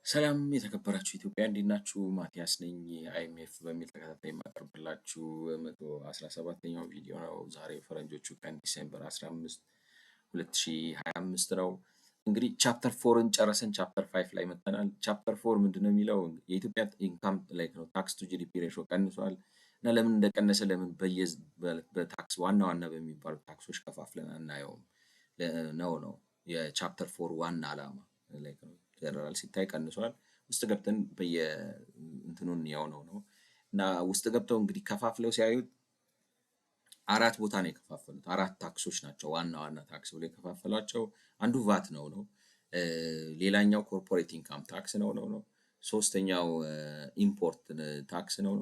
ሰላም የተከበራችሁ ኢትዮጵያ እንዴት ናችሁ? ማቲያስ ነኝ። አይኤምኤፍ በሚል ተከታታይ የማቀርብላችሁ 117ኛው ቪዲዮ ነው። ዛሬ ፈረንጆቹ ቀን ዲሴምበር 15 2025 ነው። እንግዲህ ቻፕተር ፎርን ጨረሰን ቻፕተር 5 ላይ መጥተናል። ቻፕተር ፎር ምንድነው የሚለው የኢትዮጵያ ኢንካም ላይ ነው ታክስ ቱ ጂዲፒ ሬሾ ቀንሷል እና ለምን እንደቀነሰ ለምን በታክስ ዋና ዋና በሚባሉ ታክሶች ከፋፍለን አናየውም ነው የቻፕተር ፎር ዋና ዓላማ ላይ ነው። ጀነራል ሲታይ ቀንሷል። ውስጥ ገብተን እንትኑን ያው ነው እና ውስጥ ገብተው እንግዲህ ከፋፍለው ሲያዩት አራት ቦታ ነው የከፋፈሉት። አራት ታክሶች ናቸው ዋና ዋና ታክስ ብለው የከፋፈሏቸው። አንዱ ቫት ነው። ሌላኛው ኮርፖሬት ኢንካም ታክስ ነው። ሶስተኛው ኢምፖርት ታክስ ነው።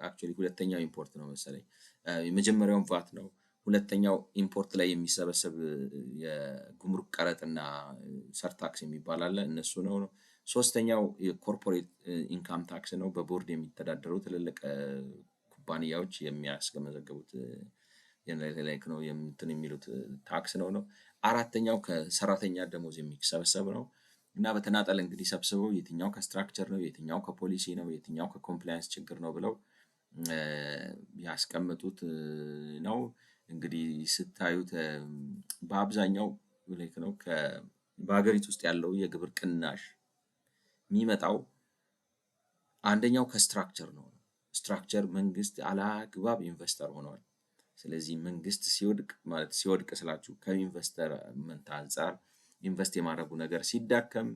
አክቹዋሊ ሁለተኛው ኢምፖርት ነው መሰለኝ። የመጀመሪያው ቫት ነው። ሁለተኛው ኢምፖርት ላይ የሚሰበሰብ የጉምሩክ ቀረጥና ሰርታክስ የሚባል አለ እነሱ ነው። ሶስተኛው የኮርፖሬት ኢንካም ታክስ ነው። በቦርድ የሚተዳደሩ ትልልቅ ኩባንያዎች የሚያስገመዘገቡት ላይክ ነው እንትን የሚሉት ታክስ ነው። አራተኛው ከሰራተኛ ደሞዝ የሚሰበሰብ ነው እና በተናጠል እንግዲህ ሰብስበው የትኛው ከስትራክቸር ነው፣ የትኛው ከፖሊሲ ነው፣ የትኛው ከኮምፕላያንስ ችግር ነው ብለው ያስቀመጡት ነው። እንግዲህ ስታዩት በአብዛኛው ላይክ ነው በሀገሪቱ ውስጥ ያለው የግብር ቅናሽ የሚመጣው አንደኛው ከስትራክቸር ነው። ስትራክቸር መንግስት አላግባብ ኢንቨስተር ሆኗል። ስለዚህ መንግስት ሲወድቅ ስላችሁ ከኢንቨስተርመንት አንፃር ኢንቨስት የማድረጉ ነገር ሲዳከም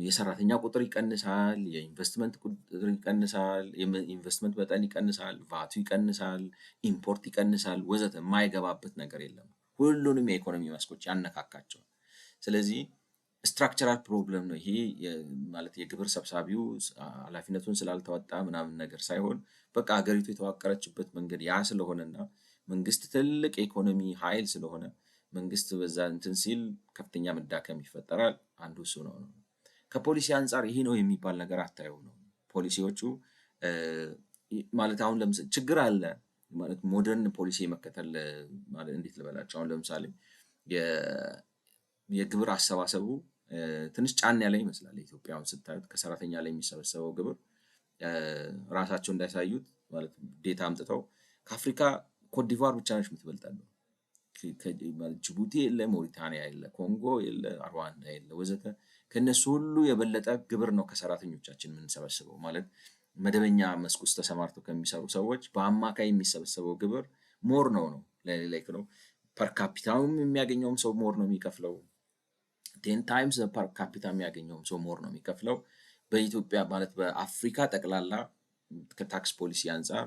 የሰራተኛ ቁጥር ይቀንሳል፣ የኢንቨስትመንት ቁጥር ይቀንሳል፣ የኢንቨስትመንት መጠን ይቀንሳል፣ ቫቱ ይቀንሳል፣ ኢምፖርት ይቀንሳል ወዘተ የማይገባበት ነገር የለም። ሁሉንም የኢኮኖሚ መስኮች ያነካካቸዋል። ስለዚህ ስትራክቸራል ፕሮብለም ነው ይሄ ማለት የግብር ሰብሳቢው ኃላፊነቱን ስላልተወጣ ምናምን ነገር ሳይሆን በቃ ሀገሪቱ የተዋቀረችበት መንገድ ያ ስለሆነና መንግስት ትልቅ የኢኮኖሚ ኃይል ስለሆነ መንግስት በዛ እንትን ሲል ከፍተኛ መዳከም ይፈጠራል። አንዱ እሱ ነው። ከፖሊሲ አንፃር ይሄ ነው የሚባል ነገር አታየው ነው። ፖሊሲዎቹ ማለት አሁን ለምሳሌ ችግር አለ ማለት ሞደርን ፖሊሲ መከተል ማለት እንዴት ልበላቸው። አሁን ለምሳሌ የግብር አሰባሰቡ ትንሽ ጫን ያለ ይመስላል። ኢትዮጵያውን ስታዩት ከሰራተኛ ላይ የሚሰበሰበው ግብር ራሳቸው እንዳያሳዩት ማለት ዴታ አምጥተው ከአፍሪካ ኮትዲቯር ብቻ ነች የምትበልጠው። ጅቡቲ የለ፣ ሞሪታንያ የለ፣ ኮንጎ የለ፣ ሩዋንዳ የለ ወዘተ ከነሱ ሁሉ የበለጠ ግብር ነው ከሰራተኞቻችን የምንሰበስበው። ማለት መደበኛ መስክ ውስጥ ተሰማርተው ከሚሰሩ ሰዎች በአማካይ የሚሰበሰበው ግብር ሞር ነው ላይክ ነው። ፐር ካፒታውም የሚያገኘውም ሰው ሞር ነው የሚከፍለው። 10 ታይምስ ፐር ካፒታ የሚያገኘውም ሰው ሞር ነው የሚከፍለው። በኢትዮጵያ ማለት በአፍሪካ ጠቅላላ ከታክስ ፖሊሲ አንፃር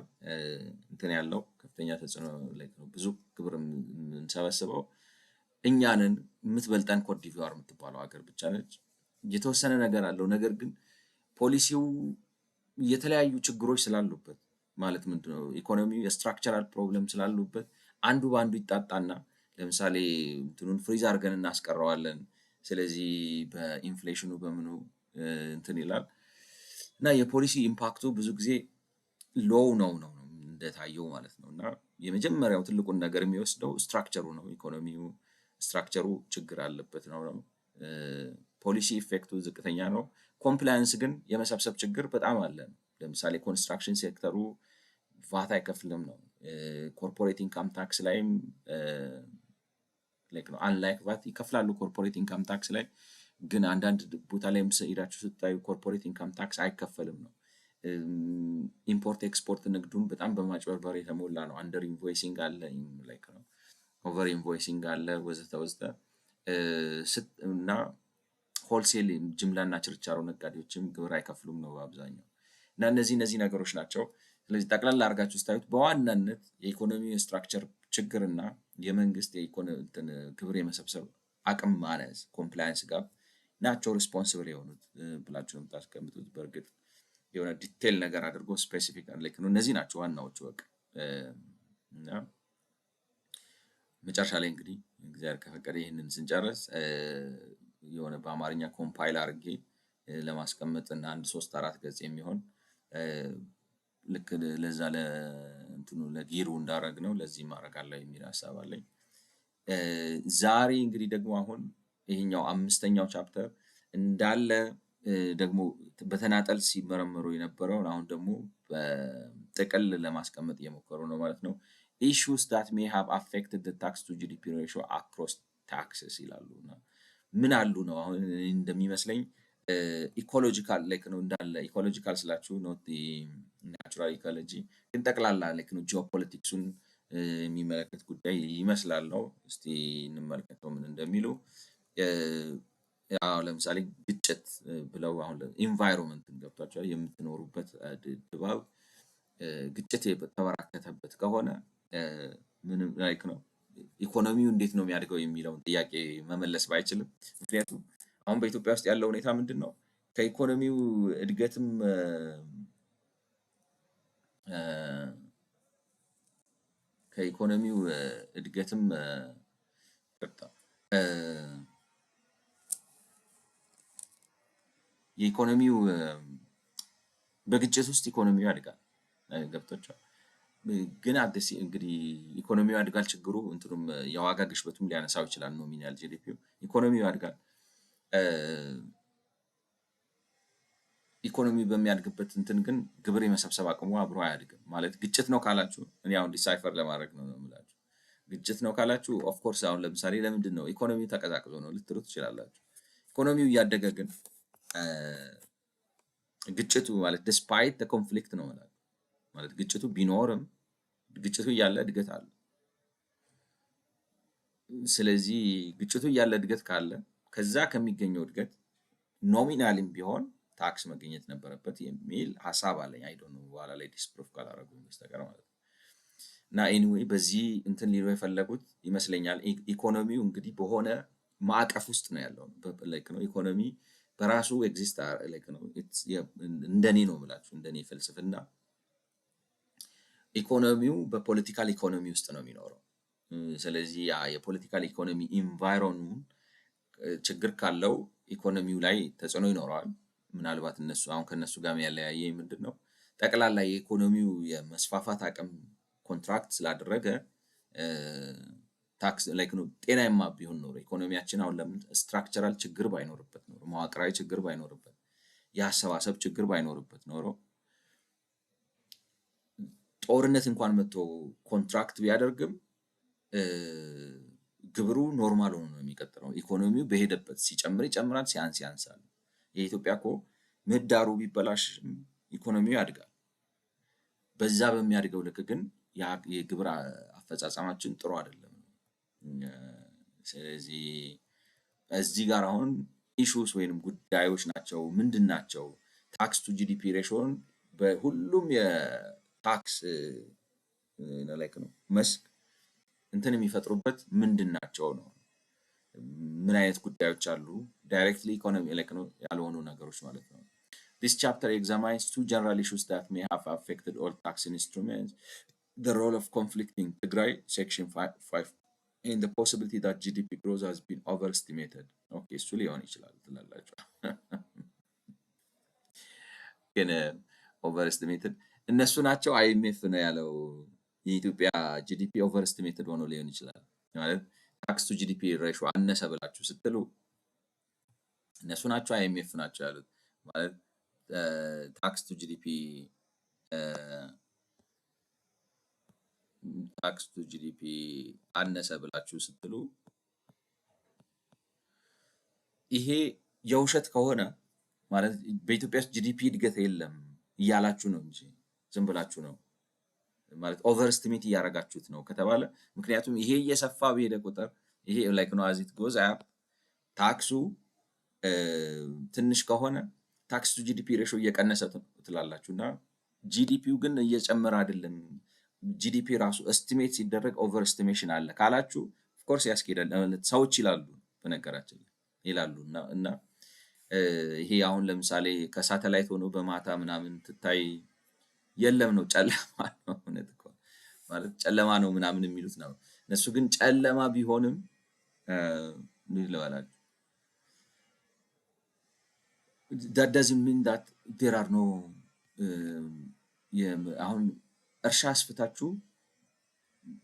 እንትን ያለው ከፍተኛ ተጽዕኖ ላይ ነው። ብዙ ግብር የምንሰበስበው እኛንን የምትበልጠን ኮትዲቯር የምትባለው ሀገር ብቻ ነች። የተወሰነ ነገር አለው። ነገር ግን ፖሊሲው የተለያዩ ችግሮች ስላሉበት ማለት ምንድነው ኢኮኖሚው የስትራክቸራል ፕሮብለም ስላሉበት አንዱ በአንዱ ይጣጣና ለምሳሌ እንትኑን ፍሪዝ አድርገን እናስቀረዋለን። ስለዚህ በኢንፍሌሽኑ በምኑ እንትን ይላል እና የፖሊሲ ኢምፓክቱ ብዙ ጊዜ ሎው ነው እንደታየው ማለት ነው። እና የመጀመሪያው ትልቁን ነገር የሚወስደው ስትራክቸሩ ነው። ኢኮኖሚው ስትራክቸሩ ችግር አለበት ነው። ፖሊሲ ኢፌክቱ ዝቅተኛ ነው። ኮምፕላያንስ ግን የመሰብሰብ ችግር በጣም አለ። ለምሳሌ ኮንስትራክሽን ሴክተሩ ቫት አይከፍልም ነው። ኮርፖሬት ኢንካም ታክስ ላይም ላይክ ነው አንላይክ ቫት ይከፍላሉ ኮርፖሬት ኢንካም ታክስ ላይ። ግን አንዳንድ ቦታ ላይም ሄዳችሁ ስታዩ ኮርፖሬት ኢንካም ታክስ አይከፈልም ነው። ኢምፖርት ኤክስፖርት ንግዱን በጣም በማጭበርበር የተሞላ ነው። አንደር ኢንቮይሲንግ አለ ላይክ ነው። ኦቨር ኢንቮይሲንግ አለ ወዘተ እና ሆልሴል ጅምላና ችርቻሮ ነጋዴዎችም ግብር አይከፍሉም ነው በአብዛኛው። እና እነዚህ ነገሮች ናቸው። ስለዚህ ጠቅላላ አድርጋችሁ ስታዩት በዋናነት የኢኮኖሚ ስትራክቸር ችግርና የመንግስት ግብር የመሰብሰብ አቅም ማነስ ኮምፕላያንስ ጋር ናቸው ሪስፖንሲብል የሆኑት ብላችሁ ነው የምታስቀምጡት። በእርግጥ የሆነ ዲቴል ነገር አድርጎ ስፔሲፊክ ላይክ ነው እነዚህ ናቸው ዋናዎቹ በቃ። እና መጨረሻ ላይ እንግዲህ እግዚአብሔር ከፈቀደ ይህንን ስንጨርስ የሆነ በአማርኛ ኮምፓይል አድርጌ ለማስቀመጥ እና 1-3-4 ገጽ የሚሆን ልክ ለዛ ለእንትኑ ለጊሩ እንዳደረግነው ለዚህም አደርጋለሁ የሚል ሀሳብ አለኝ። ዛሬ እንግዲህ ደግሞ አሁን ይሄኛው 5ኛው ቻፕተር እንዳለ ደግሞ በተናጠል ሲመረመሩ የነበረውን አሁን ደግሞ በጥቅል ለማስቀመጥ እየሞከሩ ነው ማለት ነው። issues that may have affected the tax to GDP ratio across taxes ይላሉ። እና ምን አሉ ነው አሁን እንደሚመስለኝ ኢኮሎጂካል ላይክ ነው እንዳለ ኢኮሎጂካል ስላችሁ ኖት ናቹራል ኢኮሎጂ ግን ጠቅላላ ላይክ ነው ጂኦፖለቲክሱን የሚመለከት ጉዳይ ይመስላል ነው። እስቲ እንመልከተው ምን እንደሚሉ። ያው ለምሳሌ ግጭት ብለው አሁን ኢንቫይሮንመንትን ገብቷቸዋል የምትኖሩበት ድባብ ግጭት የተበራከተበት ከሆነ ምንም ላይክ ነው ኢኮኖሚው እንዴት ነው የሚያድገው የሚለውን ጥያቄ መመለስ ባይችልም፣ ምክንያቱም አሁን በኢትዮጵያ ውስጥ ያለው ሁኔታ ምንድን ነው? ከኢኮኖሚው እድገትም ከኢኮኖሚው እድገትም የኢኮኖሚው በግጭት ውስጥ ኢኮኖሚው ያድጋል ገብቷቸዋል። ግን አዲስ እንግዲህ ኢኮኖሚው ያድጋል ችግሩ እንትኑም የዋጋ ግሽበቱም ሊያነሳው ይችላል። ኖሚናል ጂዲፒው ኢኮኖሚው ያድጋል። ኢኮኖሚ በሚያድግበት እንትን ግን ግብር የመሰብሰብ አቅሙ አብሮ አያድግም ማለት ግጭት ነው ካላችሁ እኔ አሁን ዲሳይፈር ለማድረግ ነው የምላችሁ። ግጭት ነው ካላችሁ ኦፍ ኮርስ አሁን ለምሳሌ ለምንድን ነው ኢኮኖሚው ተቀዛቅዞ ነው ልትሉ ትችላላችሁ። ኢኮኖሚው እያደገ ግን ግጭቱ ማለት ዲስፓይት ኮንፍሊክት ነው ማለት ግጭቱ ቢኖርም ግጭቱ እያለ እድገት አለ። ስለዚህ ግጭቱ እያለ እድገት ካለ ከዛ ከሚገኘው እድገት ኖሚናልም ቢሆን ታክስ መገኘት ነበረበት የሚል ሀሳብ አለኝ። አይ ዶንት ኖ በኋላ ላይ ዲስፕሩፍ ካላደረጉኝ በስተቀር ማለት ነው። እና ኤኒዌይ በዚህ እንትን ሊሉ የፈለጉት ይመስለኛል ኢኮኖሚው እንግዲህ በሆነ ማዕቀፍ ውስጥ ነው ያለው። ላይክ ነው ኢኮኖሚ በራሱ ኤግዚስት ላይክ ነው እንደኔ ነው የምላችሁ እንደኔ ፍልስፍና ኢኮኖሚው በፖለቲካል ኢኮኖሚ ውስጥ ነው የሚኖረው። ስለዚህ ያ የፖለቲካል ኢኮኖሚ ኢንቫይሮንመንት ችግር ካለው ኢኮኖሚው ላይ ተጽዕኖ ይኖረዋል። ምናልባት እነሱ አሁን ከነሱ ጋር ያለያየኝ ምንድን ነው ጠቅላላ የኢኮኖሚው የመስፋፋት አቅም ኮንትራክት ስላደረገ ታክስ ላይክ ነው ጤናማ ቢሆን ኖሮ ኢኮኖሚያችን አሁን ለምን ስትራክቸራል ችግር ባይኖርበት ኖሮ መዋቅራዊ ችግር ባይኖርበት የአሰባሰብ ችግር ባይኖርበት ኖሮ ጦርነት እንኳን መጥቶ ኮንትራክት ቢያደርግም ግብሩ ኖርማል ሆኖ ነው የሚቀጥለው። ኢኮኖሚው በሄደበት ሲጨምር ይጨምራል፣ ሲያንስ ያንሳል። የኢትዮጵያ እኮ ምህዳሩ ቢበላሽ ኢኮኖሚው ያድጋል። በዛ በሚያድገው ልክ ግን የግብር አፈጻጸማችን ጥሩ አይደለም። ስለዚህ እዚህ ጋር አሁን ኢሹስ ወይንም ጉዳዮች ናቸው ምንድን ናቸው? ታክስ ቱ ጂዲፒ ሬሾን በሁሉም የታክስ ላይክ ነው መስክ እንትን የሚፈጥሩበት ምንድን ናቸው ነው። ምን አይነት ጉዳዮች አሉ? ዳይሬክትሊ ኢኮኖሚ ላይክ ነው ያልሆኑ ነገሮች ማለት ነው። This chapter examines two general issues that may have affected all tax instruments: the role of conflicting Tigray, Section 5, and the possibility that GDP growth has been overestimated. Okay, እሱ ሊሆን ይችላል ትላላችሁ። ግን overestimated እነሱ ናቸው IMF ነው ያለው የኢትዮጵያ ጂዲፒ overestimated ሆኖ ሊሆን ይችላል ማለት ታክስ ቱ ጂዲፒ ሬሾ አነሰ ብላችሁ ስትሉ እነሱ ናቸው IMF ናቸው ያሉት ማለት ታክስ ቱ ጂዲፒ ታክስ ቱ ጂዲፒ አነሰ ብላችሁ ስትሉ ይሄ የውሸት ከሆነ ማለት በኢትዮጵያ ውስጥ ጂዲፒ እድገት የለም እያላችሁ ነው እንጂ ዝም ብላችሁ ነው ማለት ኦቨር ኤስቲሜት እያደረጋችሁት ነው ከተባለ፣ ምክንያቱም ይሄ እየሰፋ በሄደ ቁጥር ይሄ ላይክ ነው አዚት ጎዝ አፕ ታክሱ ትንሽ ከሆነ ታክስ ቱ ጂዲፒ ሬሾ እየቀነሰ ትላላችሁ እና ጂዲፒው ግን እየጨመረ አይደለም። ጂዲፒ ራሱ ኤስቲሜት ሲደረግ ኦቨር ኤስቲሜሽን አለ ካላችሁ ኦፍ ኮርስ ያስኬዳል ሰዎች ይላሉ፣ በነገራችን ላይ ይላሉ እና ይሄ አሁን ለምሳሌ ከሳተላይት ሆኖ በማታ ምናምን ትታይ የለም ነው ጨለማ ነው እውነት እኮ ማለት ጨለማ ነው ምናምን የሚሉት ነው እነሱ። ግን ጨለማ ቢሆንም ልበላችሁ that doesn't mean that there are no አሁን እርሻ አስፍታችሁ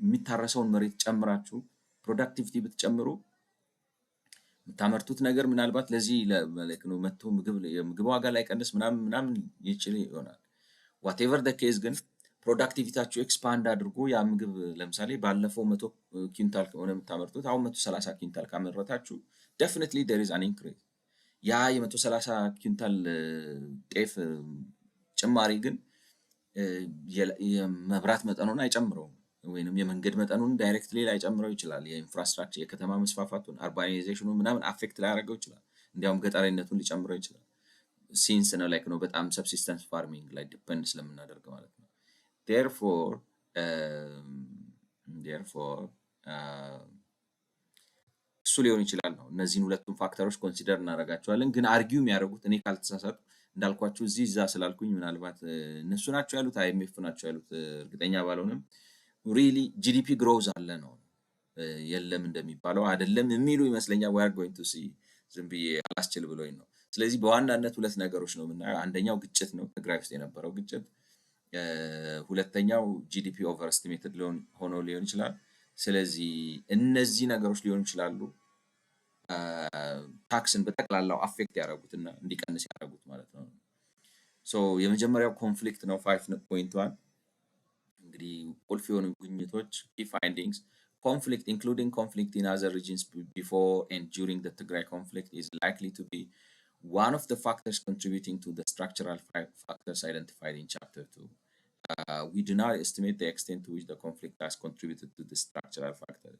የሚታረሰውን መሬት ጨምራችሁ ፕሮዳክቲቪቲ ብትጨምሩ የምታመርቱት ነገር ምናልባት ለዚህ ነው መጥቶ የምግብ ዋጋ ላይ ቀንስ ምናምን ይችል ይሆናል። ዋቴቨር ደ ኬዝ ግን ፕሮዳክቲቪታችሁ ኤክስፓንድ አድርጎ ያ ምግብ ለምሳሌ ባለፈው 100 ኩንታል ከሆነ የምታመርቱት አሁን 130 ኩንታል ካመረታችሁ ዴፊኒትሊ ዴር ኢዝ አን ኢንክሪዝ። ያ የ130 ኩንታል ጤፍ ጭማሪ ግን የመብራት መጠኑን አይጨምረውም፣ ወይንም የመንገድ መጠኑን ዳይሬክትሊ ላይጨምረው ይችላል። የኢንፍራስትራክቸር የከተማ መስፋፋቱን አርባናይዜሽኑ ምናምን አፌክት ላያደርገው ይችላል። እንዲያውም ገጠራዊነቱን ሊጨምረው ይችላል። ሲንስ ነው ላይክ ነው በጣም ሰብሲስተንስ ፋርሚንግ ላይ ዲፔንድ ስለምናደርግ ማለት ነው። ዴርፎር እሱ ሊሆን ይችላል ነው። እነዚህን ሁለቱም ፋክተሮች ኮንሲደር እናደርጋቸዋለን። ግን አርጊው የሚያደርጉት እኔ ካልተሳሳቱ እንዳልኳችሁ እዚህ እዛ ስላልኩኝ ምናልባት እነሱ ናቸው ያሉት አይኤምኤፍ ናቸው ያሉት እርግጠኛ ባልሆንም ሪሊ ጂዲፒ ግሮዝ አለ ነው የለም እንደሚባለው አይደለም የሚሉ ይመስለኛል። we are going to see ዝም ብዬ አላስችል ብሎኝ ነው። ስለዚህ በዋናነት ሁለት ነገሮች ነው የምናየው። አንደኛው ግጭት ነው፣ ትግራይ ውስጥ የነበረው ግጭት። ሁለተኛው ጂዲፒ ኦቨር ኤስቲሜትድ ሆኖ ሊሆን ይችላል። ስለዚህ እነዚህ ነገሮች ሊሆኑ ይችላሉ ታክስን በጠቅላላው አፌክት ያደረጉትና እንዲቀንስ ያደረጉት ማለት ነው። ሶ የመጀመሪያው ኮንፍሊክት ነው 5.1 እንግዲህ ቁልፍ የሆኑ ግኝቶች key findings. Conflict including conflict in other regions before and during the Tigray conflict is likely to be one of the factors contributing to the structural factors identified in chapter 2. We do not estimate the extent to which the conflict has contributed to the structural factor.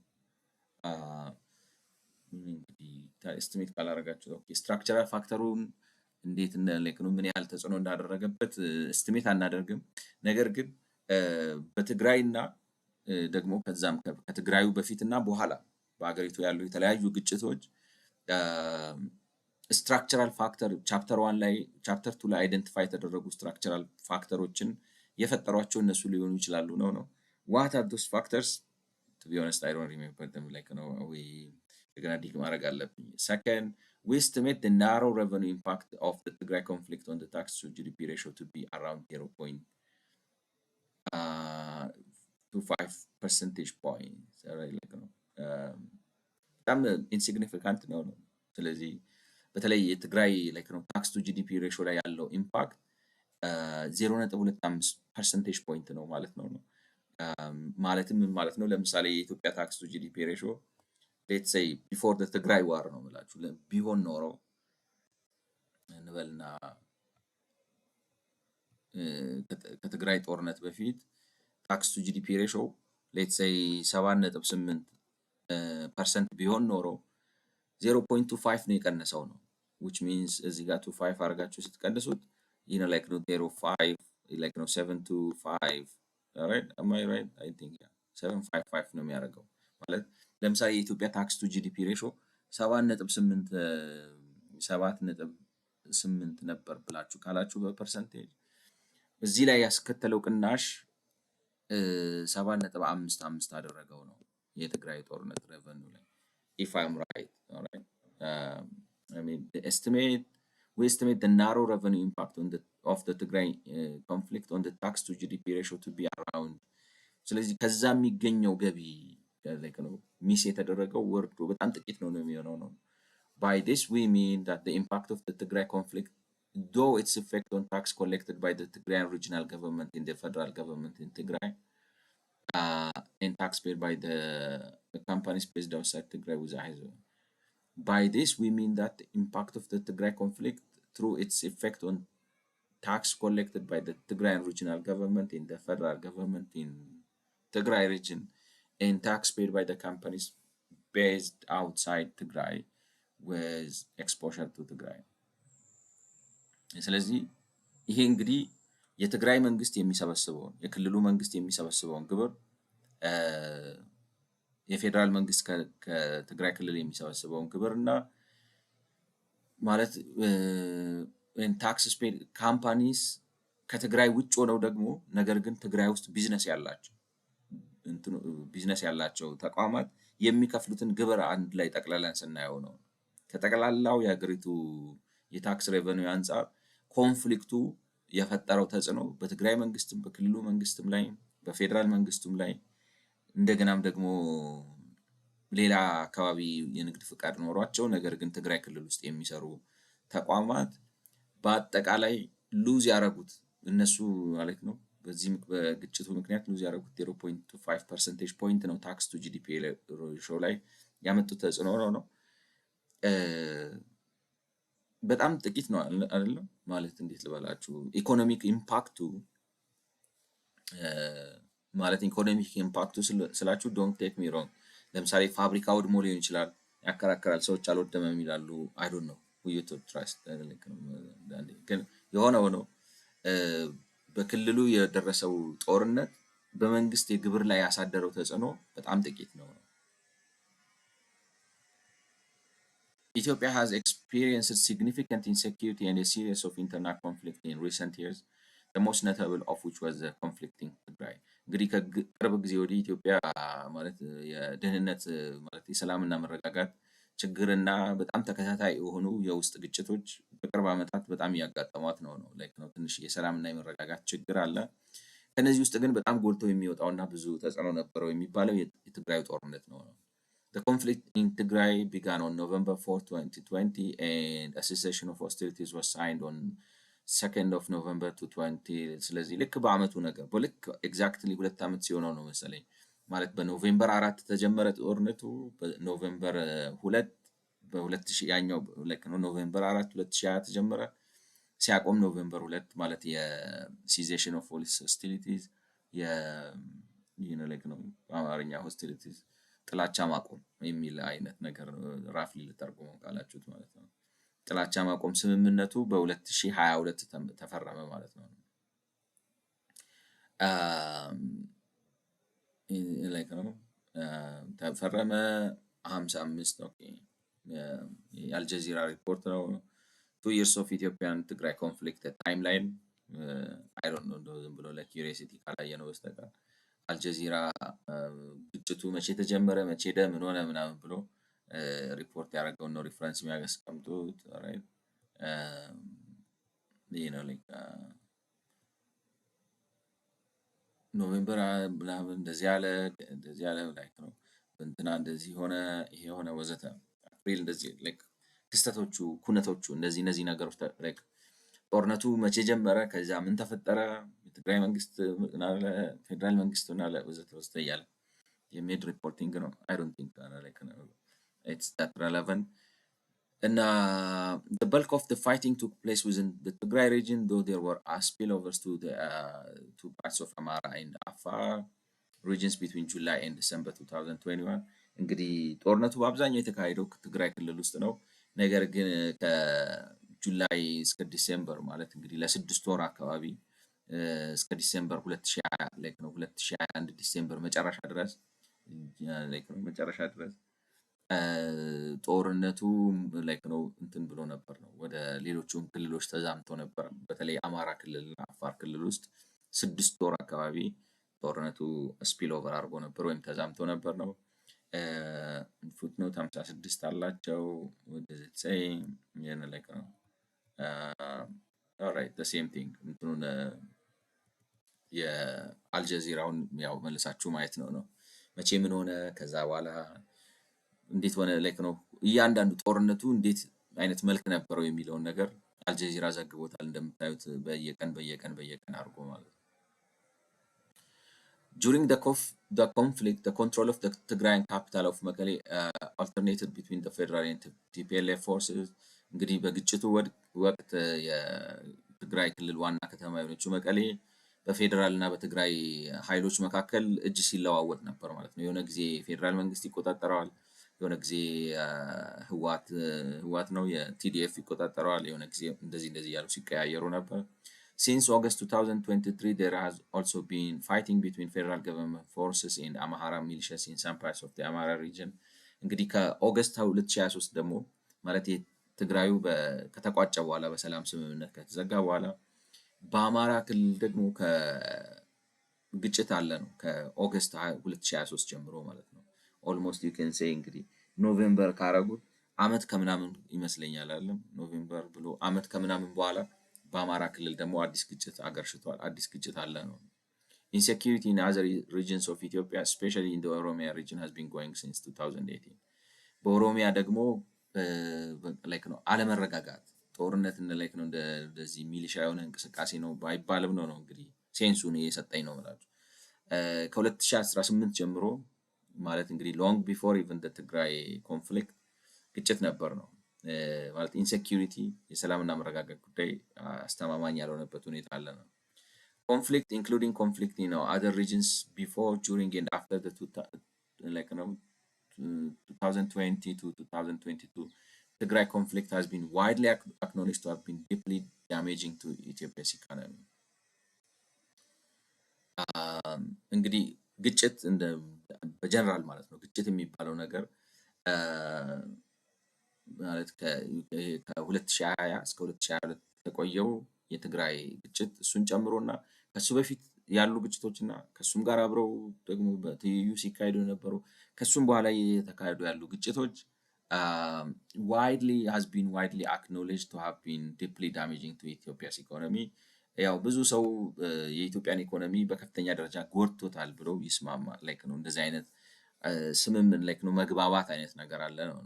ኤስቲሜት ካላረጋችሁ ስትራክቸራል ፋክተሩን እንዴት ነው ምን ያህል ተጽዕኖ እንዳደረገበት ኤስቲሜት አናደርግም። ነገር ግን በትግራይና ደግሞ ከዛም ከትግራዩ በፊትና በኋላ በአገሪቱ ያሉ የተለያዩ ግጭቶች ስትራክቸራል ፋክተር ቻፕተር 1 ላይ ቻፕተር 2 ላይ አይደንቲፋይ የተደረጉ ስትራክቸራል ፋክተሮችን የፈጠሯቸው እነሱ ሊሆኑ ይችላሉ ነው። what are those factors? to be honest I don't remember them like gonna dig ማድረግ አለብኝ። second, we estimate the narrow revenue impact of the Tigray conflict on the tax to GDP ratio to be around 0.25 percentage points. like በጣም ኢንሲግኒፊካንት ነው። ስለዚህ በተለይ የትግራይ like ታክስ ቱ ጂዲፒ ሬሾ ላይ ያለው ኢምፓክት 0.25 percentage point ነው ማለት ነው። ማለትም ምን ማለት ነው? ለምሳሌ የኢትዮጵያ ታክስ ቱ ጂዲፒ ሬሾ let's say before the ትግራይ ዋር ነው የምላችሁ ቢሆን ኖሮ እንበልና ከትግራይ ጦርነት በፊት ታክስ ቱ ጂዲፒ ሬሾ let's say 7.8% ቢሆን ኖሮ 0.25 ነው የቀነሰው ነው። which means እዚህ ጋር 25 አድርጋችሁ ስትቀንሱት like no 0.5 like no 7.25 right am I right? I think yeah 7.55 ነው የሚያደርገው ማለት ለምሳሌ የኢትዮጵያ ታክስ ቱ ጂዲፒ ሬሾ 7.8 ነበር ብላችሁ ካላችሁ በፐርሰንቴጅ እዚህ ላይ ያስከተለው ቅናሽ 7.55 አደረገው ነው የትግራይ ጦርነት ሬቨኒው ላይ if I'm right. all right, I mean we estimate the narrow revenue impact of the Tigray conflict on the tax to GDP ratio to be around ስለዚህ ከዛ የሚገኘው ገቢ like ሚስ የተደረገው ወርዶ በጣም ጥቂት ነው የሚሆነው ነው። by this we mean that the impact of the Tigray conflict, though its effect on tax collected by the Tigrayan regional government in the federal government in Tigray and tax paid by the companies based outside Tigray was higher. By this we mean that the impact of the Tigray conflict through its effect on tax collected by the Tigrayan regional government in the federal government in Tigray region and tax paid by the companies based outside Tigray with exposure to Tigray. ስለዚህ ይሄ እንግዲህ የትግራይ መንግስት የሚሰበስበውን የክልሉ መንግስት የሚሰበስበውን ግብር የፌደራል መንግስት ከትግራይ ክልል የሚሰበስበውን ግብር እና ማለት ታክስ ፔድ ካምፓኒስ ከትግራይ ውጭ ሆነው ደግሞ ነገር ግን ትግራይ ውስጥ ቢዝነስ ያላቸው ተቋማት የሚከፍሉትን ግብር አንድ ላይ ጠቅላላን ስናየው ነው። ከጠቅላላው የሀገሪቱ የታክስ ሬቨኒው አንፃር ኮንፍሊክቱ የፈጠረው ተጽዕኖ በትግራይ መንግስትም በክልሉ መንግስትም ላይ በፌደራል መንግስቱም ላይ እንደገናም ደግሞ ሌላ አካባቢ የንግድ ፍቃድ ኖሯቸው ነገር ግን ትግራይ ክልል ውስጥ የሚሰሩ ተቋማት በአጠቃላይ ሉዝ ያደረጉት እነሱ ማለት ነው። በዚህ በግጭቱ ምክንያት ሉዝ ያደረጉት 0.5 ፐርሰንቴጅ ፖይንት ነው። ታክስ ቱ ጂዲፒ ሬሾ ላይ ያመጡት ተጽዕኖ ነው። በጣም ጥቂት ነው አይደለም ማለት እንዴት ልበላችሁ ኢኮኖሚክ ኢምፓክቱ ማለት ኢኮኖሚክ ኢምፓክቱ ስላችሁ ዶንት ቴክ ሚ ሮንግ። ለምሳሌ ፋብሪካ ወድሞ ሊሆን ይችላል፣ ያከራከራል። ሰዎች አልወደመም ይላሉ። አይ ዶንት ኖ ዩ ቱ ትራስት ግን የሆነ ሆኖ በክልሉ የደረሰው ጦርነት በመንግስት የግብር ላይ ያሳደረው ተጽዕኖ በጣም ጥቂት ነው። Ethiopia has experienced significant insecurity and a series of internal conflict in recent years, the most notable of which was the conflict in Tigray. እንግዲህ ከቅርብ ጊዜ ወዲህ ኢትዮጵያ ማለት የደህንነት ማለት የሰላምና መረጋጋት ችግርና በጣም ተከታታይ የሆኑ የውስጥ ግጭቶች በቅርብ ዓመታት በጣም እያጋጠሟት ነው ላይክ ነው ትንሽ የሰላምና የመረጋጋት ችግር አለ። ከነዚህ ውስጥ ግን በጣም ጎልቶ የሚወጣውና ብዙ ተጽዕኖ ነበረው የሚባለው የትግራዩ ጦርነት ነው። The conflict in Tigray began on November 4, 2020, and a cessation of hostilities was signed on 2nd of November 2020. ስለዚህ ልክ በአመቱ ነገር በልክ ኤግዛክትሊ 2 ዓመት ሲሆነው ነው መሰለኝ ማለት በኖቬምበር 4 ተጀመረ ጦርነቱ በኖቬምበር 2 በ2000 ያኛው ልክ ነው ኖቬምበር 4 2020 ተጀመረ ሲያቆም ኖቬምበር 2 ማለት የሲዜሽን ኦፍ ሆስቲሊቲስ ልክ ነው በአማርኛ ሆስቲሊቲስ ጥላቻ ማቆም የሚል አይነት ነገር ራፍሊ ልተርጉመው ካላችሁት ማለት ነው። ጥላቻ ማቆም ስምምነቱ በ2022 ተፈረመ ማለት ነው። ላይክ ነው ተፈረመ 55 ኦኬ የአልጀዚራ ሪፖርት ነው። 2 years of Ethiopian Tigray conflict timeline I don't know ዝም ብሎ ለኪዩሪዮሲቲ ካላየ ነው በስተቀር አልጀዚራ ግጭቱ መቼ ተጀመረ መቼ ሄደ ምን ሆነ ምናምን ብሎ ሪፖርት ያደረገው ነው ሪፈረንስ የሚያስቀምጡት ራይት ነው ላይክ ኖቬምበር ምናምን እንደዚህ ያለ ላይክ ነው እንትና እንደዚህ ሆነ ይሄ ሆነ ወዘተ አፕሪል እንደዚህ ላይክ ክስተቶቹ ኩነቶቹ እነዚህ ነገሮች ላይክ ጦርነቱ መቼ ጀመረ ከዛ ምን ተፈጠረ የትግራይ መንግስት ምናለ ፌደራል መንግስት ምናለ ወዘተ እያለ የሚድ ሪፖርቲንግ ነው። I don't think like it's that relevant. And the bulk of the fighting took place within the Tigray region, though there were spillovers to the two parts of Amara and Afar regions between July and December 2021. እንግዲህ ጦርነቱ በአብዛኛው የተካሄደው ትግራይ ክልል ውስጥ ነው። ነገር ግን ከጁላይ እስከ ዲሴምበር ማለት እንግዲህ ለ6 ወር አካባቢ እስከ ዲሴምበር 2020 ላይክ ነው 2021 ዲሴምበር መጨረሻ ድረስ ላይክ ነው መጨረሻ ድረስ ጦርነቱ ላይክ ነው እንትን ብሎ ነበር ነው ወደ ሌሎቹም ክልሎች ተዛምቶ ነበር። በተለይ አማራ ክልል እና አፋር ክልል ውስጥ 6 ወር አካባቢ ጦርነቱ ስፒል ኦቨር አድርጎ ነበር ወይም ተዛምቶ ነበር ነው። ፉትኖት 56 አላቸው ወደዚህ ሳይ የነ ላይክ ነው ኦልራይት the same thing እንትኑን የአልጀዚራውን ያው መልሳችሁ ማየት ነው መቼ ምን ሆነ ከዛ በኋላ እንዴት ሆነ ላይክ ነው እያንዳንዱ ጦርነቱ እንዴት አይነት መልክ ነበረው የሚለውን ነገር አልጀዚራ ዘግቦታል እንደምታዩት በየቀን አድርጎ ማለት ነው። During the conflict, the control of the Tigrayan capital of Mekelle alternated between the federal and TPLF forces. እንግዲህ በግጭቱ ወቅት የትግራይ ክልል ዋና ከተማ የሆነችው መቀሌ በፌደራል እና በትግራይ ኃይሎች መካከል እጅ ሲለዋወጥ ነበር ማለት ነው። የሆነ ጊዜ ፌደራል መንግስት ይቆጣጠረዋል፣ የሆነ ጊዜ ህዋት ነው የቲዲኤፍ ይቆጣጠረዋል፣ የሆነ ጊዜ እንደዚህ እያሉ ሲቀያየሩ ነበር። Since August 2023, there has also been fighting between federal government forces and Amhara militias in some parts of the Amhara region. እንግዲህ ከኦገስት 2023 ደግሞ ማለት ትግራዩ ከተቋጨ በኋላ በሰላም ስምምነት ከተዘጋ በኋላ በአማራ ክልል ደግሞ ከግጭት አለ ነው ከኦገስት 2023 ጀምሮ ማለት ነው። ኦልሞስት ዩ ካን ሴይ እንግዲህ ኖቬምበር ካረጉት አመት ከምናምን ይመስለኛል አይደለም ኖቬምበር ብሎ አመት ከምናምን በኋላ በአማራ ክልል ደግሞ አዲስ ግጭት አገርሽቷል። አዲስ ግጭት አለ ነው። insecurity in other regions of Ethiopia, especially in the Oromia region, has been going since 2018. በኦሮሚያ ደግሞ ላይክ ነው አለመረጋጋት ጦርነት ላይክ ነው እንደዚህ ሚሊሻ የሆነ እንቅስቃሴ ነው ባይባልም ነው እንግዲህ ሴንሱን የሰጠኝ ነው የምላችሁ። ከ2018 ጀምሮ ማለት እንግዲህ ሎንግ ቢፎር ኢቨን the ትግራይ ኮንፍሊክት ግጭት ነበር ነው ማለት ኢንሴኪዩሪቲ የሰላምና መረጋጋት ጉዳይ አስተማማኝ ያልሆነበት ሁኔታ አለ ነው። conflict including conflict in other regions before, during and after the like 2020 to 2022 Tigray conflict has been widely acknowledged to have been deeply damaging to Ethiopia's economy. እንግዲህ ግጭት እንደ በጀነራል ማለት ነው ግጭት የሚባለው ነገር ማለት ከ2020 እስከ 2022 የቆየው የትግራይ ግጭት እሱን ጨምሮና ከሱ በፊት ያሉ ግጭቶችና ከሱም ጋር አብረው ደግሞ በትይዩ ሲካሄዱ የነበሩ ከሱም በኋላ የተካሄዱ ያሉ ግጭቶች has been widely acknowledged to have been deeply damaging to Ethiopia's economy. ያው ብዙ ሰው የኢትዮጵያን ኢኮኖሚ በከፍተኛ ደረጃ ጎድቶታል ብለው ይስማማል። ላይክ ነው እንደዚህ አይነት ስምምን ላይክ ነው መግባባት አይነት ነገር አለ ነው።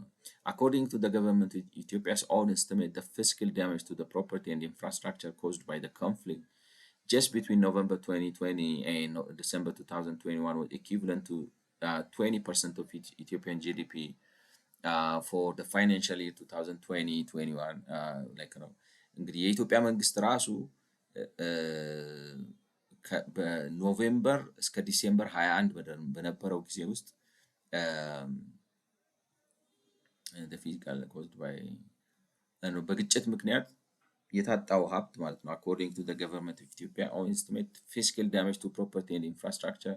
According to the government, Ethiopia's own estimate, the physical damage to the property and infrastructure caused by the conflict just between November 2020 and December 2021 was equivalent to 20% of Ethiopian GDP for the financial year 2020-21 like ነው እንግዲህ የኢትዮጵያ መንግስት ራሱ በኖቬምበር እስከ ዲሴምበር 21 በነበረው ጊዜ ውስጥ the physical caused by በግጭት ምክንያት የታጣው ሀብት ማለት ነው according to the government of Ethiopia own estimate physical damage to property and infrastructure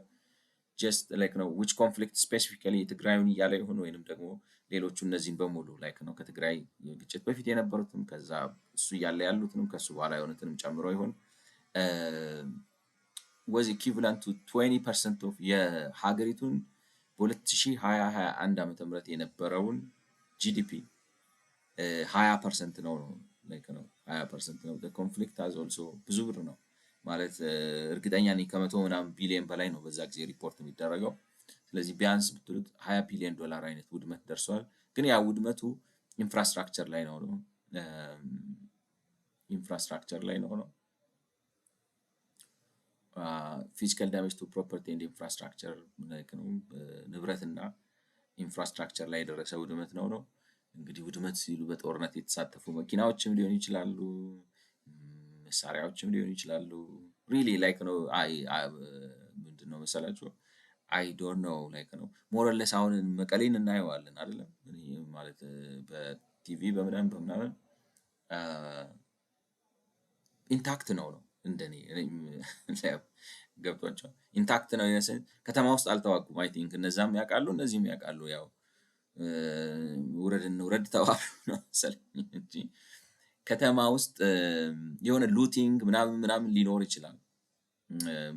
just like ነው which conflict specifically ትግራይን እያለ ይሁን ወይንም ደግሞ ሌሎቹ እነዚህን በሙሉ ላይክ ነው ከትግራይ ግጭት በፊት የነበሩትም ከዛ እሱ እያለ ያሉትንም ከሱ በኋላ የሆኑትንም ጨምሮ ይሁን was equivalent to 20% of የሀገሪቱን በ2021 ዓመተ ምህረት የነበረውን GDP 20% ነው ላይክ ነው 20% ነው። the conflict has also ብዙ ብር ነው ማለት እርግጠኛ ነኝ ከመቶ ምናምን ቢሊዮን በላይ ነው በዛ ጊዜ ሪፖርት የሚደረገው። ስለዚህ ቢያንስ ብትሉት $20 ቢሊዮን አይነት ውድመት ደርሷል። ግን ያ ውድመቱ ኢንፍራስትራክቸር ላይ ነው ኢንፍራስትራክቸር ላይ ነው physical damage to property and infrastructure like ነው ንብረትና ኢንፍራስትራክቸር ላይ የደረሰ ውድመት ነው። እንግዲህ ውድመት ሲሉ በጦርነት የተሳተፉ መኪናዎችም ሊሆኑ ይችላሉ፣ መሳሪያዎችም ሊሆኑ ይችላሉ። really like ነው ምንድነው መሰላችሁ I don't know like ነው more or less አሁን መቀሌን እናየዋለን አይደለም ማለት በቲቪ በምናምን ኢንታክት ነው እንደኔ ገብቷቸው ኢንታክት ነው የነሰ ከተማ ውስጥ አልተዋጉም። አይ ቲንክ እነዛም ያውቃሉ እነዚህም ያውቃሉ። ያው ውረድ ተባሉ ነው መሰለኝ እንጂ ከተማ ውስጥ የሆነ ሉቲንግ ምናምን ሊኖር ይችላል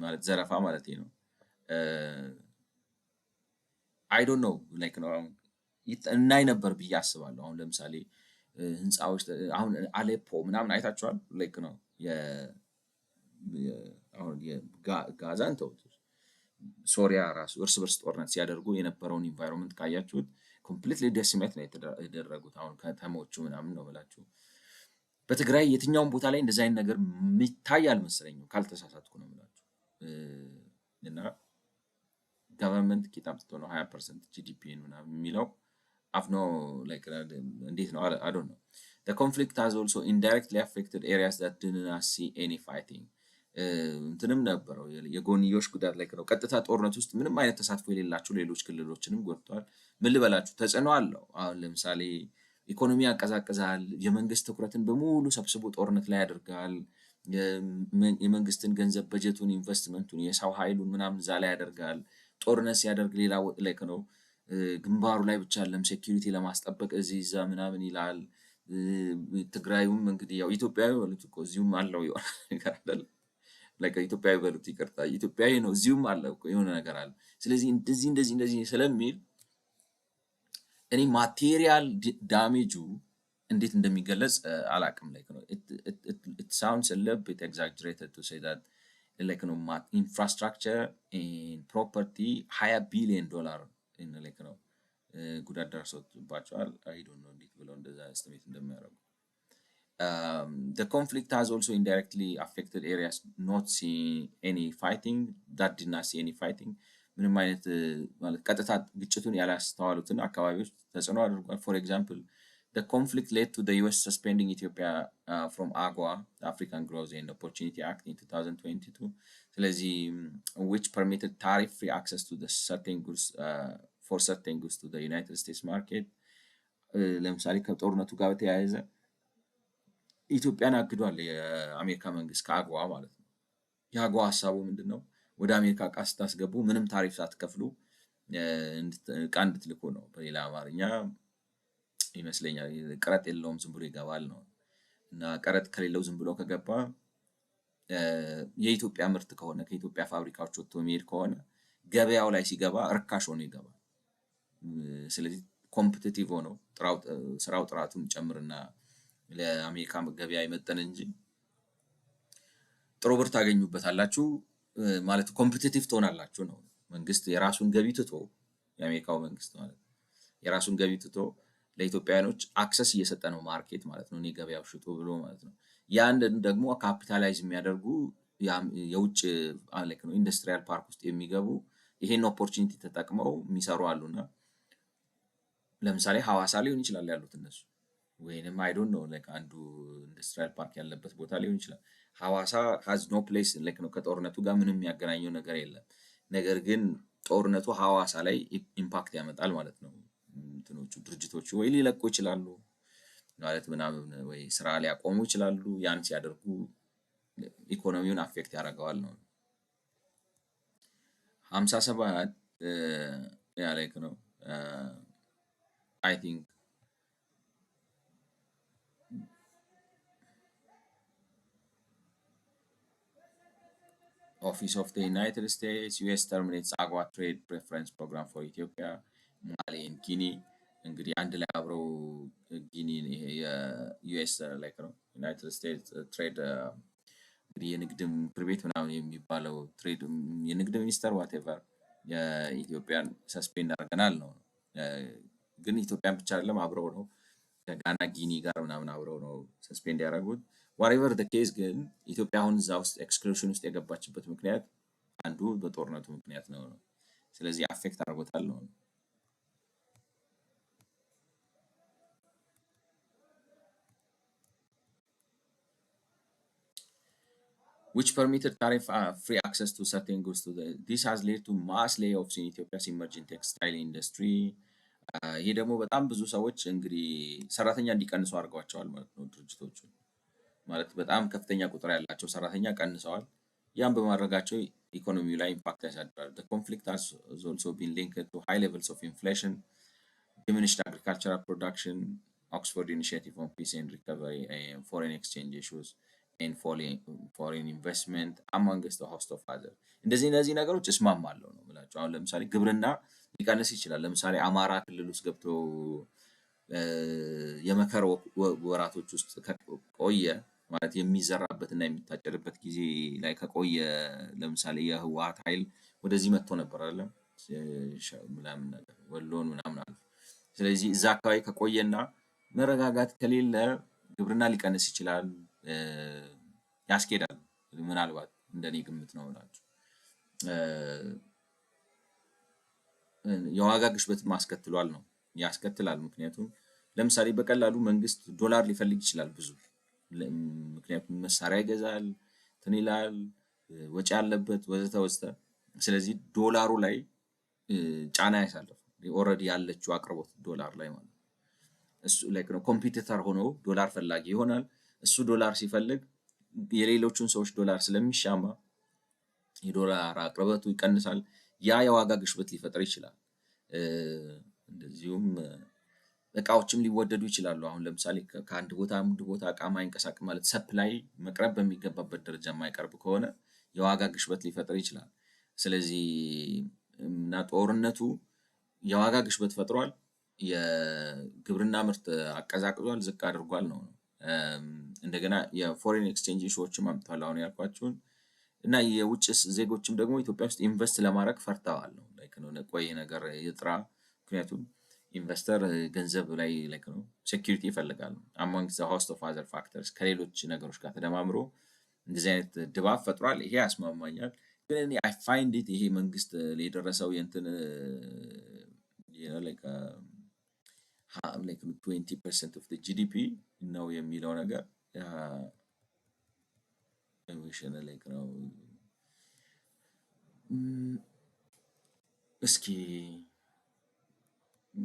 ማለት ዘረፋ ማለት ነው። I don't know like ነው እናይ ነበር ብዬ አስባለሁ። አሁን ለምሳሌ ህንፃዎች አሁን አሌፖ ምናምን አይታችኋል like ነው አሁን የጋዛን ተውት ሶሪያ ራሱ እርስ በርስ ጦርነት ሲያደርጉ የነበረውን ኢንቫይሮንመንት ካያችሁት ኮምፕሊትሊ ዴሲሜት ነው የተደረጉት። አሁን ከተሞቹ ምናምን ነው ብላችሁ በትግራይ የትኛውም ቦታ ላይ እንደዛ አይነት ነገር የሚታይ አልመሰለኝም ካልተሳሳትኩ ነው የምላችሁ። እና ገቨርንመንት ኪት አምጥቶ ነው 20% ጂዲፒ ምናምን የሚለው አፍኖ ላይክ እንዴት ነው I don't know. The conflict has also indirectly affected areas that did not see any fighting. እንትንም ነበረው የጎንዮሽ ጉዳት ላይ ነው። ቀጥታ ጦርነት ውስጥ ምንም አይነት ተሳትፎ የሌላቸው ሌሎች ክልሎችንም ጎድቷል። ምን ልበላችሁ ተጽዕኖ አለው። አሁን ለምሳሌ ኢኮኖሚ ያቀዛቅዛል። የመንግስት ትኩረትን በሙሉ ሰብስቦ ጦርነት ላይ ያደርጋል። የመንግስትን ገንዘብ በጀቱን፣ ኢንቨስትመንቱን፣ የሰው ኃይሉን ምናምን እዛ ላይ ያደርጋል። ጦርነት ሲያደርግ ሌላ ወጥ ላይ ነው ግንባሩ ላይ ብቻ አይደለም ሴኩሪቲ ለማስጠበቅ እዚህ እዛ ምናምን ይላል። ትግራዩም እንግዲህ ያው ኢትዮጵያዊ በሉት እኮ እዚሁም አለው የሆነ ነገር አይደል like ኢትዮጵያዊ በሉት ይቅርታ ኢትዮጵያዊ ነው እዚሁም አለ እኮ የሆነ ነገር አለ። ስለዚህ እንደዚህ ስለሚል እኔ ማቴሪያል ዳሜጁ እንዴት እንደሚገለጽ አላቅም like ነው it sounds a little bit exaggerated to say that like ኢንፍራስትራክቸር ፕሮፐርቲ $20 ቢሊዮን like ጉዳት ደርሶባቸዋል። አይ ዶንት ኖ እንዴት ብለው እንደዛ ኤስቲሜት እንደሚያደርጉ። The conflict has also indirectly affected areas not seeing any fighting, that did not see any fighting. ምንም አይነት ማለት ቀጥታ ግጭቱን ያላስተዋሉትን አካባቢዎች ተጽዕኖ አድርጓል። For example, the conflict led to the US suspending Ethiopia from AGOA, the African Growth and Opportunity Act in 2022. ስለዚህ which permitted tariff-free access to the certain goods for certain goods to the United States market. ለምሳሌ ከጦርነቱ ጋር በተያያዘ ኢትዮጵያን አግዷል የአሜሪካ መንግስት ከአግዋ ማለት ነው። የአግዋ ሀሳቡ ምንድን ነው? ወደ አሜሪካ ዕቃ ስታስገቡ ምንም ታሪፍ ሳትከፍሉ ዕቃ እንድትልኩ ነው። በሌላ አማርኛ ይመስለኛል ቀረጥ የለውም ዝም ብሎ ይገባል ነው። እና ቀረጥ ከሌለው ዝም ብሎ ከገባ የኢትዮጵያ ምርት ከሆነ ከኢትዮጵያ ፋብሪካዎች ወጥቶ የሚሄድ ከሆነ ገበያው ላይ ሲገባ ርካሽ ሆኖ ይገባል። ስለዚህ ኮምፒቲቲቭ ሆኖ ስራው ጥራቱን ጨምርና ለአሜሪካ ገበያ ይመጠን እንጂ ጥሩ ብር ታገኙበታላችሁ ማለት ኮምፒቲቲቭ ትሆናላችሁ ነው። መንግስት የራሱን ገቢ ትቶ የአሜሪካው መንግስት ማለት የራሱን ገቢ ትቶ ለኢትዮጵያውያኖች አክሰስ እየሰጠ ነው ማርኬት ማለት ነው። እኔ ገበያው ሽጡ ብሎ ማለት ነው። ያን ደግሞ ካፒታላይዝ የሚያደርጉ የውጭ like ኢንዱስትሪያል ፓርክ ውስጥ የሚገቡ ይሄን ኦፖርቹኒቲ ተጠቅመው የሚሰሩ አሉና ለምሳሌ ሐዋሳ ሊሆን ይችላል ያሉት እነሱ ወይንም አይ ዶንት ኖ like አንዱ ኢንዱስትሪያል ፓርክ ያለበት ቦታ ሊሆን ይችላል። ሐዋሳ has no place like ከጦርነቱ ጋር ምንም የሚያገናኘው ነገር የለም። ነገር ግን ጦርነቱ ሐዋሳ ላይ ኢምፓክት ያመጣል ማለት ነው። እንትኖቹ ድርጅቶቹ ወይ ሊለቁ ይችላሉ ማለት ምናምን ወይ ስራ ሊያቆሙ ይችላሉ። ያን ሲያደርጉ ኢኮኖሚውን አፌክት ያደርገዋል ነው። 57 ያ like ነው I think Office of the United States US terminates AGOA trade preference program for Ethiopia, Mali and Guinea. እንግዲህ አንድ ላይ አብረው ጊኒ የዩኤስ like ነው ዩናይትድ ስቴትስ ትሬድ እንግዲህ የንግድ ምክር ቤት ምናምን የሚባለው ትሬድ የንግድ ሚኒስተር ዋቴቨር የኢትዮጵያን ሰስፔንድ አድርገናል ነው። ግን ኢትዮጵያን ብቻ አይደለም አብረው ነው ከጋና ጊኒ ጋር ምናምን አብረው ነው ሰስፔንድ ያደረጉት። ዋሬቨር the case ግን ኢትዮጵያ አሁን እዛ ውስጥ ኤክስክሉሽን ውስጥ የገባችበት ምክንያት አንዱ በጦርነቱ ምክንያት ነው። ስለዚህ አፌክት አድርጎታል ነው። which permitted tariff-free access to certain goods to the. This has led to mass layoffs in Ethiopia's emerging textile industry. ይሄ ደግሞ በጣም ብዙ ሰዎች እንግዲህ ሰራተኛ እንዲቀንሱ አድርገዋቸዋል ማለት ነው። ድርጅቶቹ ማለት በጣም ከፍተኛ ቁጥር ያላቸው ሰራተኛ ቀንሰዋል። ያን በማድረጋቸው ኢኮኖሚው ላይ ኢምፓክት ያሳድራል። The conflict has also been linked to high levels of inflation, diminished agricultural production, Oxford Initiative on Peace and Recovery, foreign exchange issues and foreign investment amongst the host of others. እነዚህ ነገሮች እስማማለሁ ነው የምላቸው። አሁን ለምሳሌ ግብርና ሊቀንስ ይችላል። ለምሳሌ አማራ ክልል ውስጥ ገብቶ የመከር ወራቶች ውስጥ ከቆየ ማለት የሚዘራበትና የሚታጨድበት ጊዜ ላይ ከቆየ ለምሳሌ የህወሓት ኃይል ወደዚህ መጥቶ ነበር አይደለም ምናምን ነገር ወሎን ምናምን አለ። ስለዚህ እዛ አካባቢ ከቆየና መረጋጋት ከሌለ ግብርና ሊቀንስ ይችላል፣ ያስኬዳል። ምናልባት እንደኔ ግምት ነው ማለት የዋጋ ግሽበት ማስከትሏል ነው ያስከትላል። ምክንያቱም ለምሳሌ በቀላሉ መንግስት ዶላር ሊፈልግ ይችላል ብዙ ምክንያቱም መሳሪያ ይገዛል፣ እንትን ይላል፣ ወጪ ያለበት ወዘተ ወዘተ። ስለዚህ ዶላሩ ላይ ጫና ያሳልፋል። ኦልሬዲ ያለችው አቅርቦት ዶላር ላይ ማለት እሱ ላይክ ነው ኮምፒቲተር ሆኖ ዶላር ፈላጊ ይሆናል። እሱ ዶላር ሲፈልግ የሌሎቹን ሰዎች ዶላር ስለሚሻማ የዶላር አቅርቦቱ ይቀንሳል። ያ የዋጋ ግሽበት ሊፈጥር ይችላል። እንደዚሁም እቃዎችም ሊወደዱ ይችላሉ። አሁን ለምሳሌ ከአንድ ቦታ አንድ ቦታ እቃ ማይንቀሳቀስ ማለት ሰፕላይ መቅረብ በሚገባበት ደረጃ የማይቀርብ ከሆነ የዋጋ ግሽበት ሊፈጥር ይችላል። ስለዚህ እና ጦርነቱ የዋጋ ግሽበት ፈጥሯል፣ የግብርና ምርት አቀዛቅዟል፣ ዝቅ አድርጓል ነው። እንደገና የፎሬን ኤክስቼንጅ ኢሹዎችም አምጥቷል። አሁን ያልኳችሁን እና የውጭ ዜጎችም ደግሞ ኢትዮጵያ ውስጥ ኢንቨስት ለማድረግ ፈርተዋል ነው ላይክ ነው ቆይ ነገር ይጥራ። ምክንያቱም ኢንቨስተር ገንዘብ ላይ ላይክ ነው ሴኩሪቲ ይፈልጋል። አማንግ ዘ ሆስት ኦፍ አዘር ፋክተርስ ከሌሎች ነገሮች ጋር ተደማምሮ እንደዚህ አይነት ድባብ ፈጥሯል። ይሄ ያስማማኛል። ግን እኔ አይ ፋይንድ ኢት ይሄ መንግስት የደረሰው የእንትን ላይክ ላይክ 20% ኦፍ ጂዲፒ ነው የሚለው ነገር ዊሽን ላይክ ነው። እስኪ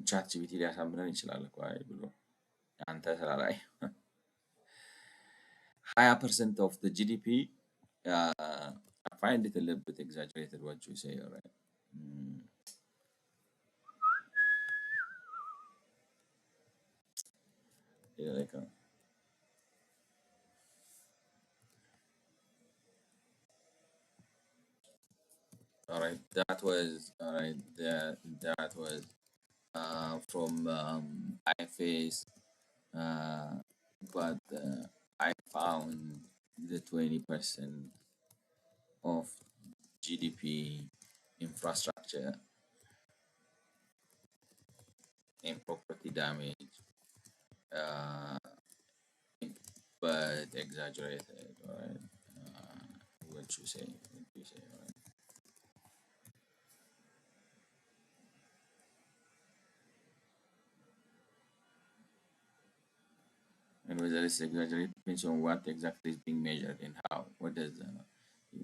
ቻት ጂፒቲ ሊያሳምነን ይችላል እኮ አይ ብሎ አንተ ስላላይ 20% of the GDP. I find it a little bit exaggerated what you say, all right? Yeah, like, all right, that was all right. That was from iFace, but I found the 20% of GDP infrastructure and property damage, but exaggerated, all right? What you say? What you say? All right. And whether it's exaggerated depends on what exactly is being measured and how. What does the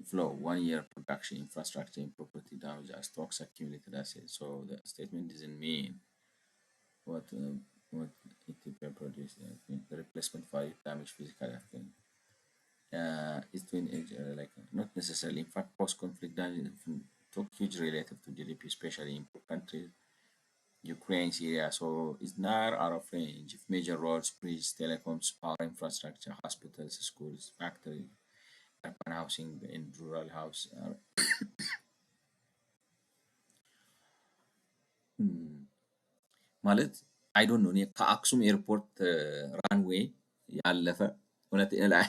flow? 1 year production, infrastructure, and property damage are stocks accumulated assets. So the statement doesn't mean what Ethiopia produced. The replacement value damage physical thing. It's been like not necessarily. In fact, post-conflict damage took huge relative to GDP, especially in poor countries. Ukraine, Syria, so it's not out of range. If major roads, bridges, telecoms, power infrastructure, hospitals, schools, factories, urban housing, and rural house are ማለት አይ ዶንት ኖ እኔ ከአክሱም ኤርፖርት ራንዌይ ያለፈ እውነት ላይ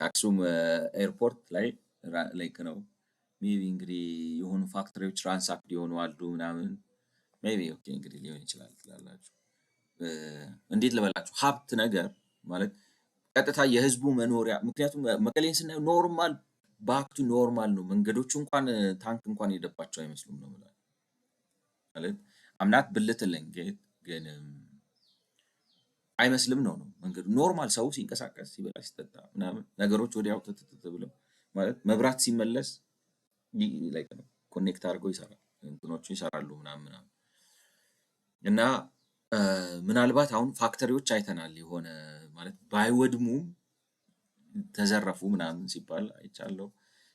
አክሱም ኤርፖርት ላይ ላይክ ነው ሜቢ እንግዲህ የሆኑ ፋክተሪዎች ትራንሳክት የሆኑ አሉ ምናምን ሜቢ ኦኬ እንግዲህ ሊሆን ይችላል ትላላችሁ። እንዴት ልበላችሁ ሀብት ነገር ማለት ቀጥታ የህዝቡ መኖሪያ ምክንያቱም መቀሌን ስናየው ኖርማል ባክ ቱ ኖርማል ነው። መንገዶቹ እንኳን ታንክ እንኳን የሄደባቸው አይመስሉም ነው የምላችሁ። ማለት አምናት ብልትልኝ ግን አይመስልም ነው መንገዱ ኖርማል ሰው ሲንቀሳቀስ ሲበላ ሲጠጣ ምናምን ነገሮች ወዲያው ትትት ብለው ማለት መብራት ሲመለስ ላይክ ነው ኮኔክት አድርገው ይሰራል እንትኖቹ ይሰራሉ ምናምን ምናምን እና ምናልባት አሁን ፋክተሪዎች አይተናል የሆነ ማለት ባይወድሙም ተዘረፉ ምናምን ሲባል አይቻለሁ።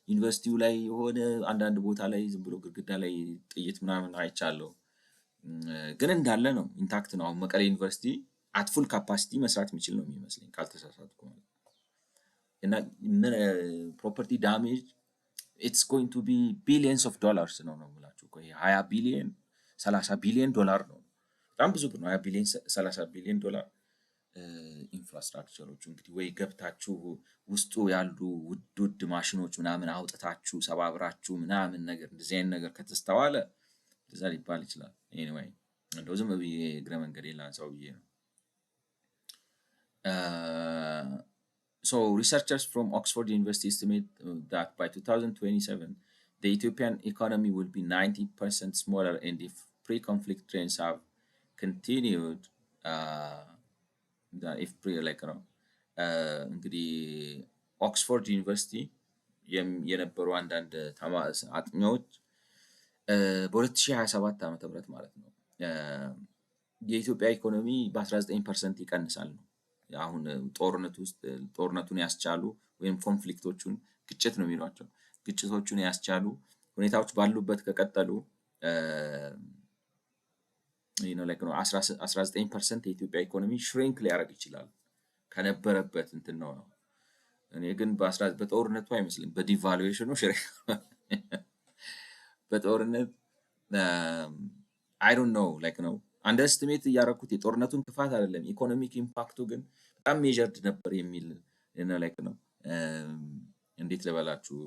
ዩኒቨርሲቲው ላይ የሆነ አንዳንድ ቦታ ላይ ዝም ብሎ ግድግዳ ላይ ጥይት ምናምን አይቻለሁ። ግን እንዳለ ነው ኢንታክት ነው። አሁን መቀሌ ዩኒቨርሲቲ አት ፉል ካፓሲቲ መስራት የሚችል ነው የሚመስለኝ ካልተሳሳትኩ ማለት እና ፕሮፐርቲ ዳሜጅ ኢትስ ጎይንግ ቱ ቢ ቢሊየንስ ኦፍ ዶላርስ ነው የምላችሁ እኮ ይሄ 20 ቢሊየን 30 ቢሊየን ዶላር ነው። በጣም ብዙ ብር ነው 20 ቢሊየን 30 ቢሊየን ዶላር። ኢንፍራስትራክቸሮቹ እንግዲህ ወይ ገብታችሁ ውስጡ ያሉ ውድ ማሽኖች ምናምን አውጥታችሁ ሰባብራችሁ ምናምን ነገር እንደዚህ አይነት ነገር ከተስተዋለ እንደዛ ሊባል ይችላል። ኤኒዌይ እንደው ዝም ብዬ እግረ መንገዴን ላንሳው ብዬ ነው። So researchers from Oxford University estimate that by 2027 the Ethiopian economy will be 90% smaller, and if pre-conflict trends have continued, if like ነው እንግዲህ ኦክስፎርድ ዩኒቨርሲቲ የነበሩ አንዳንድ አጥኚዎች በ2027 ዓመተ ምህረት ማለት ነው የኢትዮጵያ ኢኮኖሚ በ19% ይቀንሳል ነው። አሁን ጦርነቱን ያስቻሉ ወይም ኮንፍሊክቶቹን ግጭት ነው የሚሏቸው ግጭቶቹን ያስቻሉ ሁኔታዎች ባሉበት ከቀጠሉ ላይክ ነው 19% የኢትዮጵያ ኢኮኖሚ ሽሪንክ ሊያደርግ ይችላል ከነበረበት እንትን ነው። እኔ ግን በጦርነቱ አይመስልም በዲቫሉዌሽኑ ሽሪንክ በጦርነት አይ ዶንት ኖ ላይክ ነው አንደርስቲሜት እያደረኩት የጦርነቱን ክፋት አይደለም ኢኮኖሚክ ኢምፓክቱ ግን በጣም ሜጀርድ ነበር የሚል ላይክ ነው እንዴት ልበላችሁ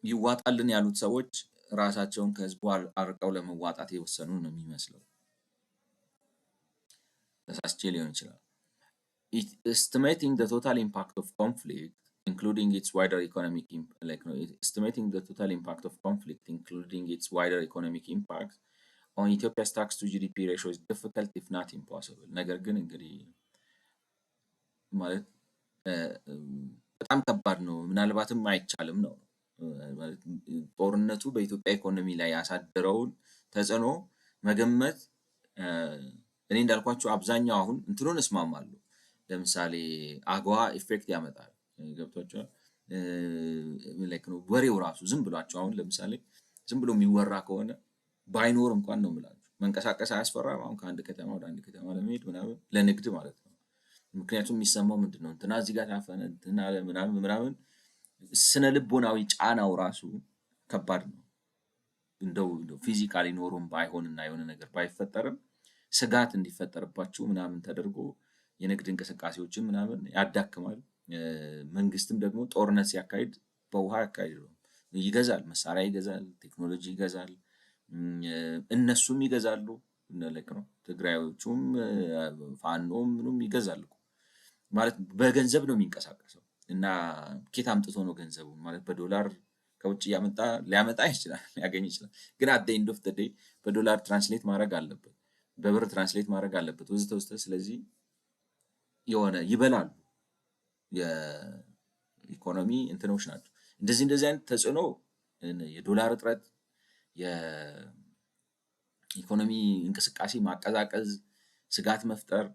ይዋጣልን ያሉት ሰዎች ራሳቸውን ከህዝቡ አርቀው ለመዋጣት የወሰኑ ነው የሚመስለው። ተሳስቼ ሊሆን ይችላል። Estimating the total impact of conflict, including its wider economic estimating the total impact of conflict, including its wider economic impact on Ethiopia's tax to GDP ratio is difficult if not impossible። ነገር ግን እንግዲህ ማለት በጣም ከባድ ነው፣ ምናልባትም አይቻልም ነው። ማለት ጦርነቱ በኢትዮጵያ ኢኮኖሚ ላይ ያሳደረውን ተጽዕኖ መገመት እኔ እንዳልኳችሁ አብዛኛው አሁን እንትኑን እስማማለሁ። ለምሳሌ አገዋ ኢፌክት ያመጣል። ገብቷችኋል? ላይክ ነው ወሬው ራሱ ዝም ብሏቸው አሁን ለምሳሌ ዝም ብሎ የሚወራ ከሆነ ባይኖር እንኳን ነው የምላችሁ መንቀሳቀስ አያስፈራም። አሁን ከአንድ ከተማ ወደ አንድ ከተማ ለመሄድ ምናምን ለንግድ ማለት ነው። ምክንያቱም የሚሰማው ምንድን ነው እንትና እዚህ ጋር ታፈነ እንትና ምናምን ምናምን ስነ ልቦናዊ ጫናው ራሱ ከባድ ነው። እንደው ፊዚካሊ ኖሮም ባይሆንና የሆነ ነገር ባይፈጠርም ስጋት እንዲፈጠርባችሁ ምናምን ተደርጎ የንግድ እንቅስቃሴዎችን ምናምን ያዳክማል። መንግስትም ደግሞ ጦርነት ሲያካሂድ በውሃ ያካሂዳል፣ ይገዛል፣ መሳሪያ ይገዛል፣ ቴክኖሎጂ ይገዛል፣ እነሱም ይገዛሉ። ለክ ነው ትግራዮቹም ፋኖም ምኑም ይገዛሉ ማለት በገንዘብ ነው የሚንቀሳቀሰው። እና ኬት አምጥቶ ነው ገንዘቡን ማለት በዶላር ከውጭ እያመጣ ሊያመጣ ይችላል፣ ሊያገኝ ይችላል። ግን አት ኤንድ ኦፍ ዘ ዴይ በዶላር ትራንስሌት ማድረግ አለበት፣ በብር ትራንስሌት ማድረግ አለበት ወዘተ ወዘተ። ስለዚህ የሆነ ይበላሉ የኢኮኖሚ እንትኖች ናቸው። እንደዚህ አይነት ተጽዕኖ የዶላር እጥረት፣ የኢኮኖሚ እንቅስቃሴ ማቀዛቀዝ፣ ስጋት መፍጠር፣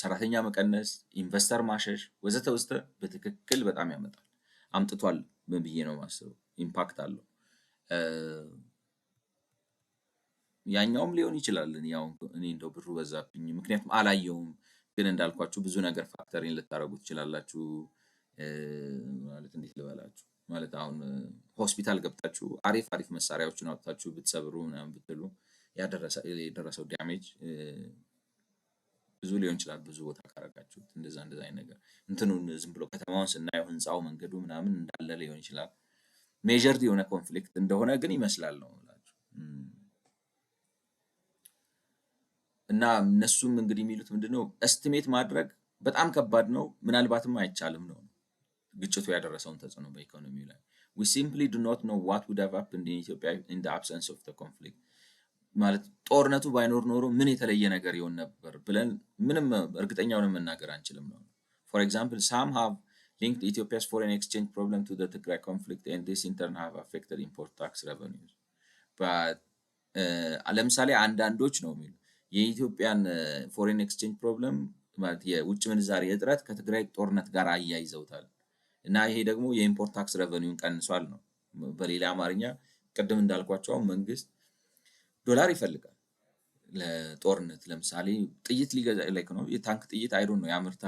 ሰራተኛ መቀነስ፣ ኢንቨስተር ማሸሽ ወዘተ ወዘተ በትክክል በጣም ያመጣል። አምጥቷል ብዬ ነው የማስበው። ኢምፓክት አለው። ያኛውም ሊሆን ይችላል። እኔ እንደው ብሩ በዛብኝ ምክንያቱም አላየውም። ግን እንዳልኳችሁ ብዙ ነገር ፋክተሪን ልታደርጉ ትችላላችሁ። ማለት እንዴት ልበላችሁ ማለት አሁን ሆስፒታል ገብታችሁ አሪፍ መሳሪያዎችን አውጥታችሁ ብትሰብሩ ምናምን ብትሉ የደረሰው ዳሜጅ ብዙ ሊሆን ይችላል። ብዙ ቦታ ካረጋችሁት እንደዛ አይነት ነገር እንትኑን ዝም ብሎ ከተማውን ስናየው ህንፃው መንገዱ ምናምን እንዳለ ሊሆን ይችላል። ሜጀርድ የሆነ ኮንፍሊክት እንደሆነ ግን ይመስላል ነው የምላችሁ። እና እነሱም እንግዲህ የሚሉት ምንድነው ኤስቲሜት ማድረግ በጣም ከባድ ነው፣ ምናልባትም አይቻልም ነው ግጭቱ ያደረሰውን ተጽዕኖ በኢኮኖሚው ላይ። we simply do not know what would have happened in Ethiopia in the absence of the conflict። ማለት ጦርነቱ ባይኖር ኖሮ ምን የተለየ ነገር ይሆን ነበር ብለን ምንም እርግጠኛ ሆነን መናገር አንችልም ነው። for example, some have linked Ethiopia's foreign exchange problem to the Tigray conflict and this in turn have affected import tax revenues. but ለምሳሌ አንዳንዶች ነው የሚሉ የኢትዮጵያን ፎሬን ኤክስቼንጅ ፕሮብለም ማለት የውጭ ምንዛሬ እጥረት ከትግራይ ጦርነት ጋር አያይዘውታል እና ይሄ ደግሞ የኢምፖርት ታክስ ሬቨኒውን ቀንሷል ነው። በሌላ አማርኛ ቅድም እንዳልኳቸው መንግስት ዶላር ይፈልጋል ለጦርነት። ለምሳሌ ጥይት ሊገዛ ነው የታንክ ጥይት አይዶን ነው ያምርታ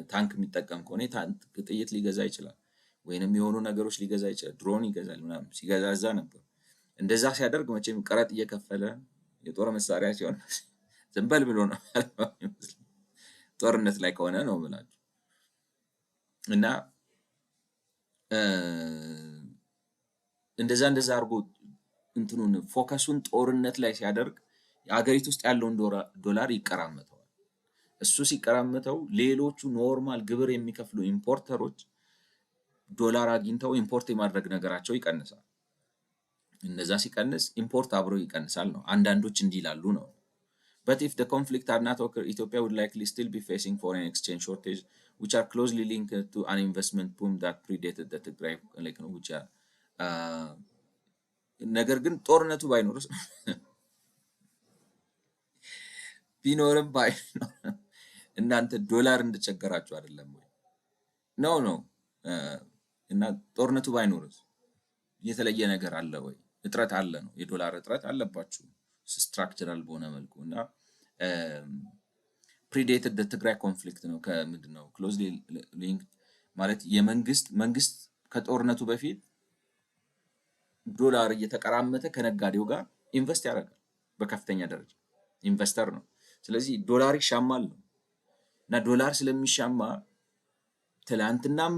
ታንክ የሚጠቀም ከሆነ ታንክ ጥይት ሊገዛ ይችላል፣ ወይንም የሆኑ ነገሮች ሊገዛ ይችላል፣ ድሮን ይገዛል ምናምን ሲገዛዛ ነበር። እንደዛ ሲያደርግ መቼም ቀረጥ እየከፈለ የጦር መሳሪያ ሲሆን ዝም በል ብሎ ነው ጦርነት ላይ ከሆነ ነው ብላችሁ እና እንደዛ አድርጎ እንትኑን ፎከሱን ጦርነት ላይ ሲያደርግ የሀገሪቱ ውስጥ ያለውን ዶላር ይቀራመተዋል። እሱ ሲቀራመተው ሌሎቹ ኖርማል ግብር የሚከፍሉ ኢምፖርተሮች ዶላር አግኝተው ኢምፖርት የማድረግ ነገራቸው ይቀንሳል። እነዛ ሲቀንስ ኢምፖርት አብሮ ይቀንሳል ነው። አንዳንዶች እንዲህ ይላሉ ነው። but if the conflict had not occurred, Ethiopia would likely still be facing foreign exchange shortage which are closely linked to an investment boom that predated the Tigray which are ነገር ግን ጦርነቱ ባይኖርስ ቢኖርም ባይኖርም እናንተ ዶላር እንደቸገራችሁ አይደለም ወይ? ነው እና ጦርነቱ ባይኖርስ የተለየ ነገር አለ ወይ? እጥረት አለ ነው። የዶላር እጥረት አለባችሁ ስትራክቸራል በሆነ መልኩ እና ፕሪዴትድ ትግራይ ኮንፍሊክት ነው። ከምንድነው ክሎዝሊ ሊንክ ማለት መንግስት ከጦርነቱ በፊት ዶላር እየተቀራመተ ከነጋዴው ጋር ኢንቨስት ያደርጋል። በከፍተኛ ደረጃ ኢንቨስተር ነው። ስለዚህ ዶላር ይሻማል ነው እና ዶላር ስለሚሻማ ትላንትናም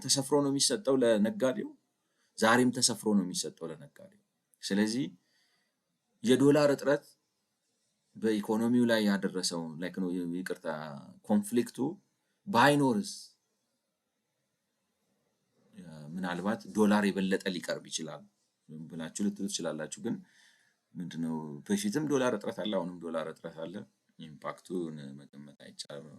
ተሰፍሮ ነው የሚሰጠው ለነጋዴው፣ ዛሬም ተሰፍሮ ነው የሚሰጠው ለነጋዴው። ስለዚህ የዶላር እጥረት በኢኮኖሚው ላይ ያደረሰው ላይክ ነው ይቅርታ ኮንፍሊክቱ ባይኖርስ ምናልባት ዶላር የበለጠ ሊቀርብ ይችላል ብላችሁ ልትሉ ትችላላችሁ። ግን ምንድነው በፊትም ዶላር እጥረት አለ፣ አሁንም ዶላር እጥረት አለ። ኢምፓክቱን መገመት አይቻልም።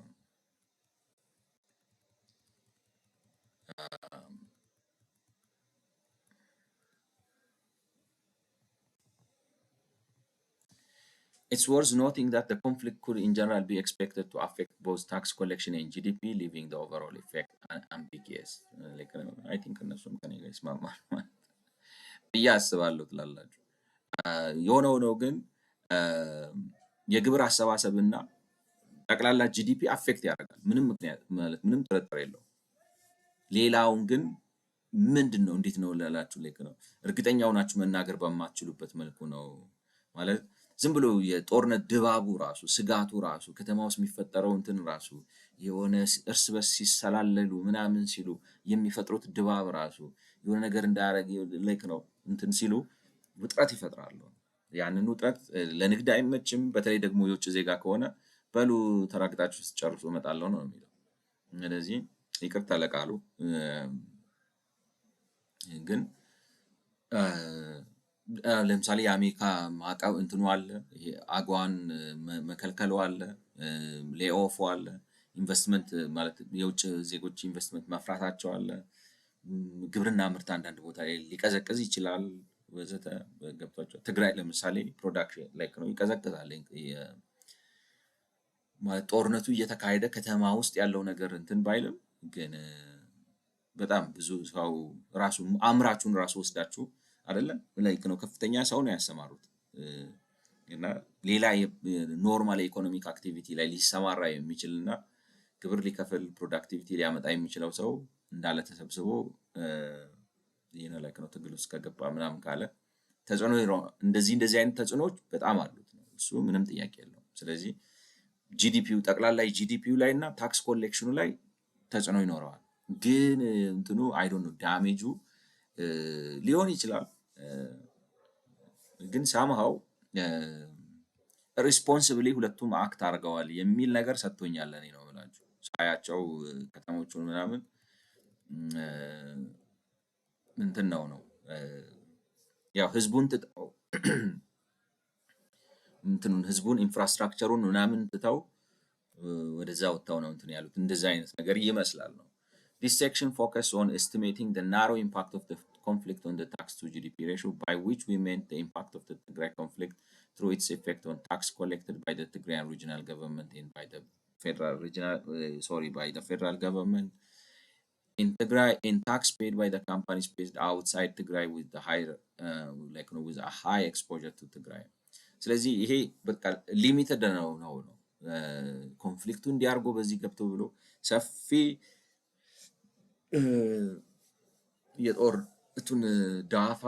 It's worth noting that the conflict could in general be expected to affect both tax collection and GDP, leaving the overall effect ambiguous. I think እነሱም ከኔ ጋር ይስማማሉ ብዬ አስባለሁ ትላላችሁ። የሆነ ሆኖ ግን የግብር አሰባሰብና ጠቅላላ ጂዲፒ አፌክት ያደርጋል። ምንም ምክንያት ማለት ምንም ጥርጥር የለውም። ሌላውን ግን ምንድን ነው እንዴት ነው ላላችሁ ልክ ነው እርግጠኛ ሆናችሁ መናገር በማትችሉበት መልኩ ነው ማለት ዝም ብሎ የጦርነት ድባቡ ራሱ ስጋቱ ራሱ ከተማ ውስጥ የሚፈጠረው እንትን ራሱ የሆነ እርስ በርስ ሲሰላለሉ ምናምን ሲሉ የሚፈጥሩት ድባብ ራሱ የሆነ ነገር እንዳያረግ ልክ ነው እንትን ሲሉ ውጥረት ይፈጥራሉ። ያንን ውጥረት ለንግድ አይመችም። በተለይ ደግሞ የውጭ ዜጋ ከሆነ በሉ ተራግጣችሁ ስትጨርሱ እመጣለሁ ነው የሚለው። ስለዚህ ይቅርታ ለቃሉ ግን ለምሳሌ የአሜሪካ ማዕቀብ እንትኑ አለ፣ ይሄ አጓን መከልከሉ አለ፣ ሌኦፉ አለ፣ ኢንቨስትመንት ማለት የውጭ ዜጎች ኢንቨስትመንት መፍራታቸው አለ፣ ግብርና ምርት አንዳንድ ቦታ ላይ ሊቀዘቅዝ ይችላል ወዘተ። ገብቷቸው ትግራይ ለምሳሌ ፕሮዳክሽን ላይክ ነው ይቀዘቅዛል። ማለት ጦርነቱ እየተካሄደ ከተማ ውስጥ ያለው ነገር እንትን ባይልም ግን በጣም ብዙ ሰው ራሱ አምራቹን ራሱ ወስዳችሁ አይደለም ላይክ ነው ከፍተኛ ሰው ነው ያሰማሩት እና ሌላ ኖርማል ኢኮኖሚክ አክቲቪቲ ላይ ሊሰማራ የሚችልና ግብር ሊከፍል ፕሮዳክቲቪቲ ሊያመጣ የሚችለው ሰው እንዳለ ተሰብስቦ ይሄን ላይክ ነው ትግል ውስጥ ከገባ ምናምን ካለ ተጽዕኖ እንደዚህ አይነት ተጽዕኖዎች በጣም አሉት ነው እሱ ምንም ጥያቄ የለውም። ስለዚህ ጂዲፒው ጠቅላላ ጂዲፒው ላይ እና ታክስ ኮሌክሽኑ ላይ ተጽዕኖ ይኖረዋል። ግን እንትኑ አይ ዶንት ኖ ዳሜጁ ሊሆን ይችላል። ግን ሳምሃው ሪስፖንሲብሊ ሁለቱም አክት አድርገዋል የሚል ነገር ሰጥቶኛል። እኔ ነው የምላችሁ ሳያቸው ከተሞቹን ምናምን እንትን ነው ያው ህዝቡን ትተው እንትኑን ህዝቡን ኢንፍራስትራክቸሩን ምናምን ትተው ወደዛ ወጣው ነው እንትን ያሉት እንደዛ አይነት ነገር ይመስላል ነው። This section focuses on estimating the narrow impact of the conflict on the tax to GDP ratio, by which we meant the impact of the Tigray conflict through its effect on tax collected by the Tigrayan regional government and by the federal government in Tigray, in tax paid by the companies based outside Tigray with the higher with a high exposure to Tigray. ስለዚህ ይሄ በቃ ሊሚትድ ነው ኮንፍሊክቱ እንዲያርጎ በዚህ ገብቶ ብሎ ሰፊ የጦር እቱን ዳፋ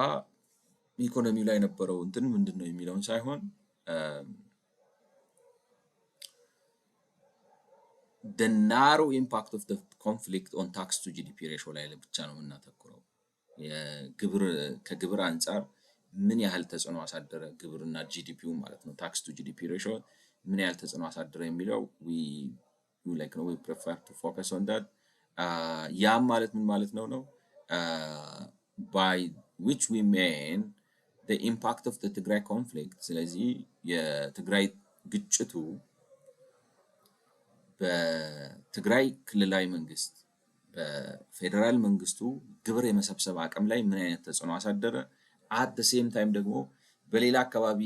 ኢኮኖሚው ላይ ነበረው እንትን ምንድነው የሚለውን ሳይሆን the narrow impact of the conflict on tax to GDP ratio ላይ ብቻ ነው የምናተኩረው። ከግብር አንፃር ምን ያህል ተጽዕኖ አሳደረ ግብርና ጂዲፒው ማለት ነው ታክስ ቱ ጂዲፒ ሬሾ ምን ያህል ተጽዕኖ አሳደረ የሚለው we prefer to focus on that. ያም ማለት ምን ማለት ነው by which we mean the impact of the Tigray conflict. ስለዚህ የትግራይ ግጭቱ በትግራይ ክልላዊ መንግስት በፌደራል መንግስቱ ግብር የመሰብሰብ አቅም ላይ ምን አይነት ተጽዕኖ አሳደረ at the same time ደግሞ በሌላ አካባቢ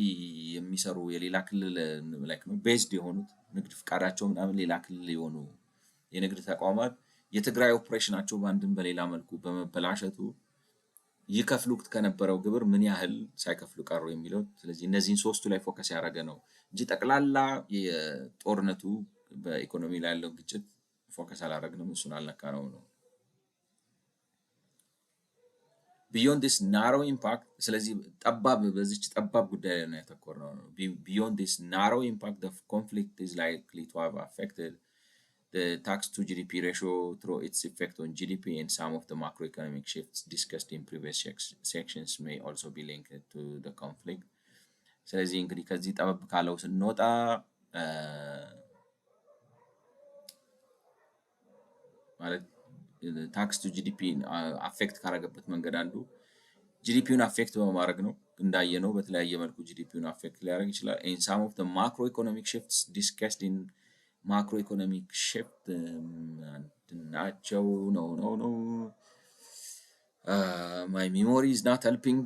የሚሰሩ የሌላ ክልል ላይክ ነው ቤዝድ የሆኑት ንግድ ፍቃዳቸው ምናምን ሌላ ክልል የሆኑ የንግድ ተቋማት የትግራይ ኦፕሬሽናቸው በአንድም በሌላ መልኩ በመበላሸቱ ይከፍሉት ከነበረው ግብር ምን ያህል ሳይከፍሉ ቀሩ የሚለው። ስለዚህ እነዚህን ሶስቱ ላይ ፎከስ ያደረገ ነው እንጂ ጠቅላላ የጦርነቱ በኢኮኖሚ ላይ ያለው ግጭት ፎከስ አላደረግንም፣ እሱን አልነካነው ነው። beyond this narrow impact ስለዚህ በዚች ጠባብ ጉዳይ ላይ ነው ያተኮርነው ነው። beyond this narrow impact the conflict is likely to have affected The tax to GDP ratio, through its effect on GDP and some of the macroeconomic shifts discussed in previous sections, may also be linked to the conflict. ስለዚህ እንግዲህ ከዚህ ጠበብ ካለው ስንወጣ ማለት ታክስ ቱ ጂዲፒ አፌክት ካረገበት መንገድ አንዱ ጂዲፒውን አፌክት በማድረግ ነው። እንዳየነው በተለያየ መልኩ ጂዲፒውን አፌክት ሊያደርግ ይችላል። ኤንድ ሳም ኦፍ ዘ ማክሮ ኢኮኖሚክ ሽፍትስ ዲስከስድ ኢን ማክሮ ኢኮኖሚክ ሽፍት ናቸው። ነው ማይ ሚሞሪ ኢዝ ናት ሄልፒንግ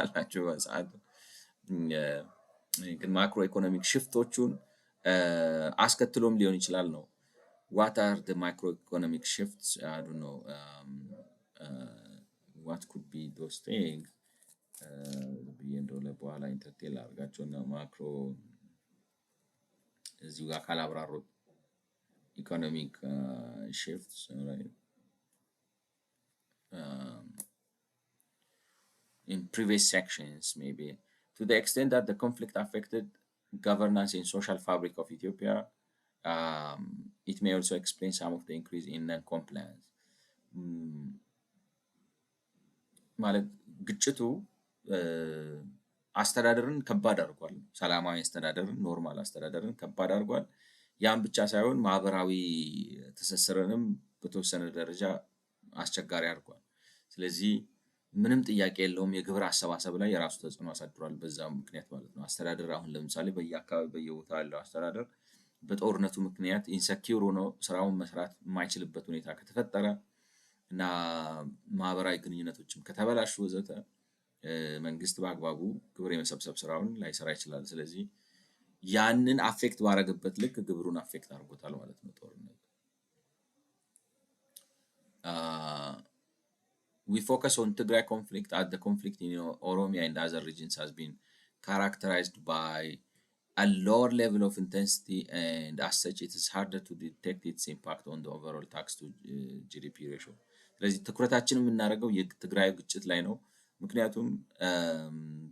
አላቸው በሰዓቱ። ግን ማክሮ ኢኮኖሚክ ሽፍቶቹን አስከትሎም ሊሆን ይችላል ነው። What are the macroeconomic shifts? I don't know. What could be those things? በኋላ ኢንተርቴል አድርጋቸውና ማክሮ እዚሁ ጋር ካላብራሩት ኢኮኖሚክ shifts, right? In previous sections, maybe to the extent that the conflict affected governance and social fabric of Ethiopia, it may also explain some of the increase in non-compliance. ማለት ግጭቱ አስተዳደርን ከባድ አድርጓል። ሰላማዊ አስተዳደርን፣ ኖርማል አስተዳደርን ከባድ አድርጓል። ያን ብቻ ሳይሆን ማህበራዊ ትስስርንም በተወሰነ ደረጃ አስቸጋሪ አድርጓል። ስለዚህ ምንም ጥያቄ የለውም የግብር አሰባሰብ ላይ የራሱ ተጽዕኖ አሳድሯል። በዛ ምክንያት ማለት ነው። አስተዳደር አሁን ለምሳሌ በየአካባቢ በየቦታው ያለው አስተዳደር በጦርነቱ ምክንያት ኢንሰኪውር ሆኖ ስራውን መስራት የማይችልበት ሁኔታ ከተፈጠረ እና ማህበራዊ ግንኙነቶችም ከተበላሹ ወዘተ መንግስት በአግባቡ ግብር የመሰብሰብ ስራውን ላይሰራ ይችላል። ስለዚህ ያንን አፌክት ባረገበት ልክ ግብሩን አፌክት አድርጎታል ማለት ነው ጦርነቱ። We focus on Tigray conflict as the conflict in Oromia and other regions has been characterized by a lower level of intensity, and as such it is harder to detect its impact on the overall tax to GDP ratio. ስለዚህ ትኩረታችን የምናደርገው የትግራይ ግጭት ላይ ነው። ምክንያቱም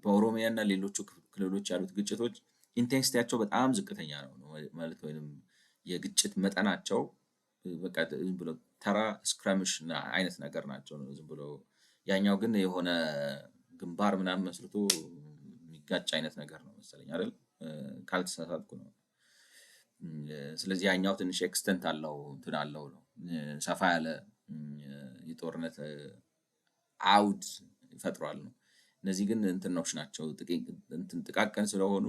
በኦሮሚያ እና ሌሎቹ ክልሎች ያሉት ግጭቶች ኢንቴንሲቲያቸው በጣም ዝቅተኛ ነው ማለት ወይም የግጭት መጠናቸው በቃ ዝም ብሎ ተራ ስክራምሽ አይነት ነገር ናቸው ነው ዝም ብሎ። ያኛው ግን የሆነ ግንባር ምናምን መስርቶ የሚጋጭ አይነት ነገር ነው መሰለኝ አይደል? ካልተሳሳትኩ ነው። ስለዚህ ያኛው ትንሽ ኤክስተንት አለው እንትን አለው ነው ሰፋ ያለ የጦርነት አውድ ይፈጥሯል ነው። እነዚህ ግን እንትኖች ናቸው ጥቃቅን ስለሆኑ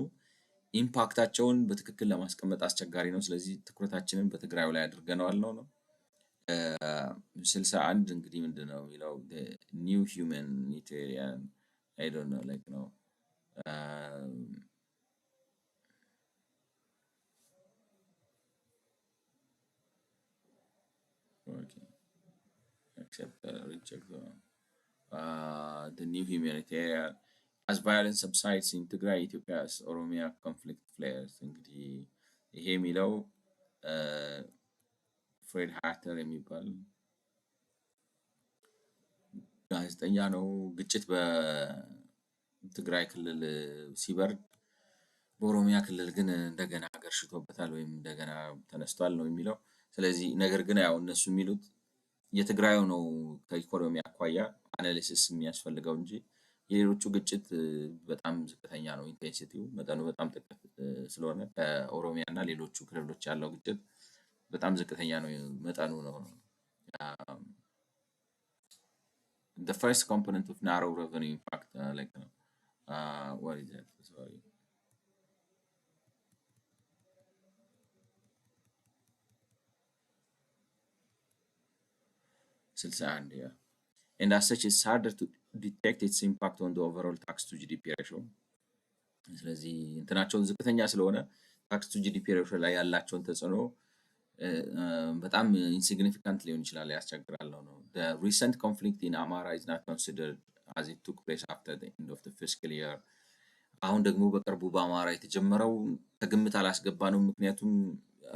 ኢምፓክታቸውን በትክክል ለማስቀመጥ አስቸጋሪ ነው። ስለዚህ ትኩረታችንን በትግራዩ ላይ አድርገነዋል ነው። 61 እንግዲህ ምንድነው የሚለው ኒው ሁማኒቴሪያን አይ ዶንት ኖ ላይክ ነው except reject the new humanitarian as violence subsides in Tigray, Ethiopia's Oromia conflict flares. እንግዲህ ይሄ የሚለው ፍሬድ ሃርተር የሚባል ጋዜጠኛ ነው። ግጭት በትግራይ ክልል ሲበርድ በኦሮሚያ ክልል ግን እንደገና ገርሽቶበታል ወይም እንደገና ተነስቷል ነው የሚለው። ስለዚህ ነገር ግን ያው እነሱ የሚሉት የትግራዩ ነው ከኢኮኖሚ አኳያ አናሊሲስ የሚያስፈልገው እንጂ የሌሎቹ ግጭት በጣም ዝቅተኛ ነው። ኢንቴንሲቲው መጠኑ በጣም ጥቂት ስለሆነ ከኦሮሚያ እና ሌሎቹ ክልሎች ያለው ግጭት በጣም ዝቅተኛ ነው መጠኑ ነው። The first component of narrow revenue impact like what is that? Sorry. Yeah. And as such, it's harder to detect its impact on the overall tax to GDP ratio. ስለዚህ እንትናቸውን ዝቅተኛ ስለሆነ ታክስ ቱ ጂዲፒ ሬሽዮ ላይ ያላቸውን ተጽዕኖ በጣም ኢንሲግኒፊካንት ሊሆን ይችላል፣ ያስቸግራል ነው። The recent conflict in Amara is not considered as it took place after the end of the fiscal year. አሁን ደግሞ በቅርቡ በአማራ የተጀመረው ከግምት አላስገባነው። ምክንያቱም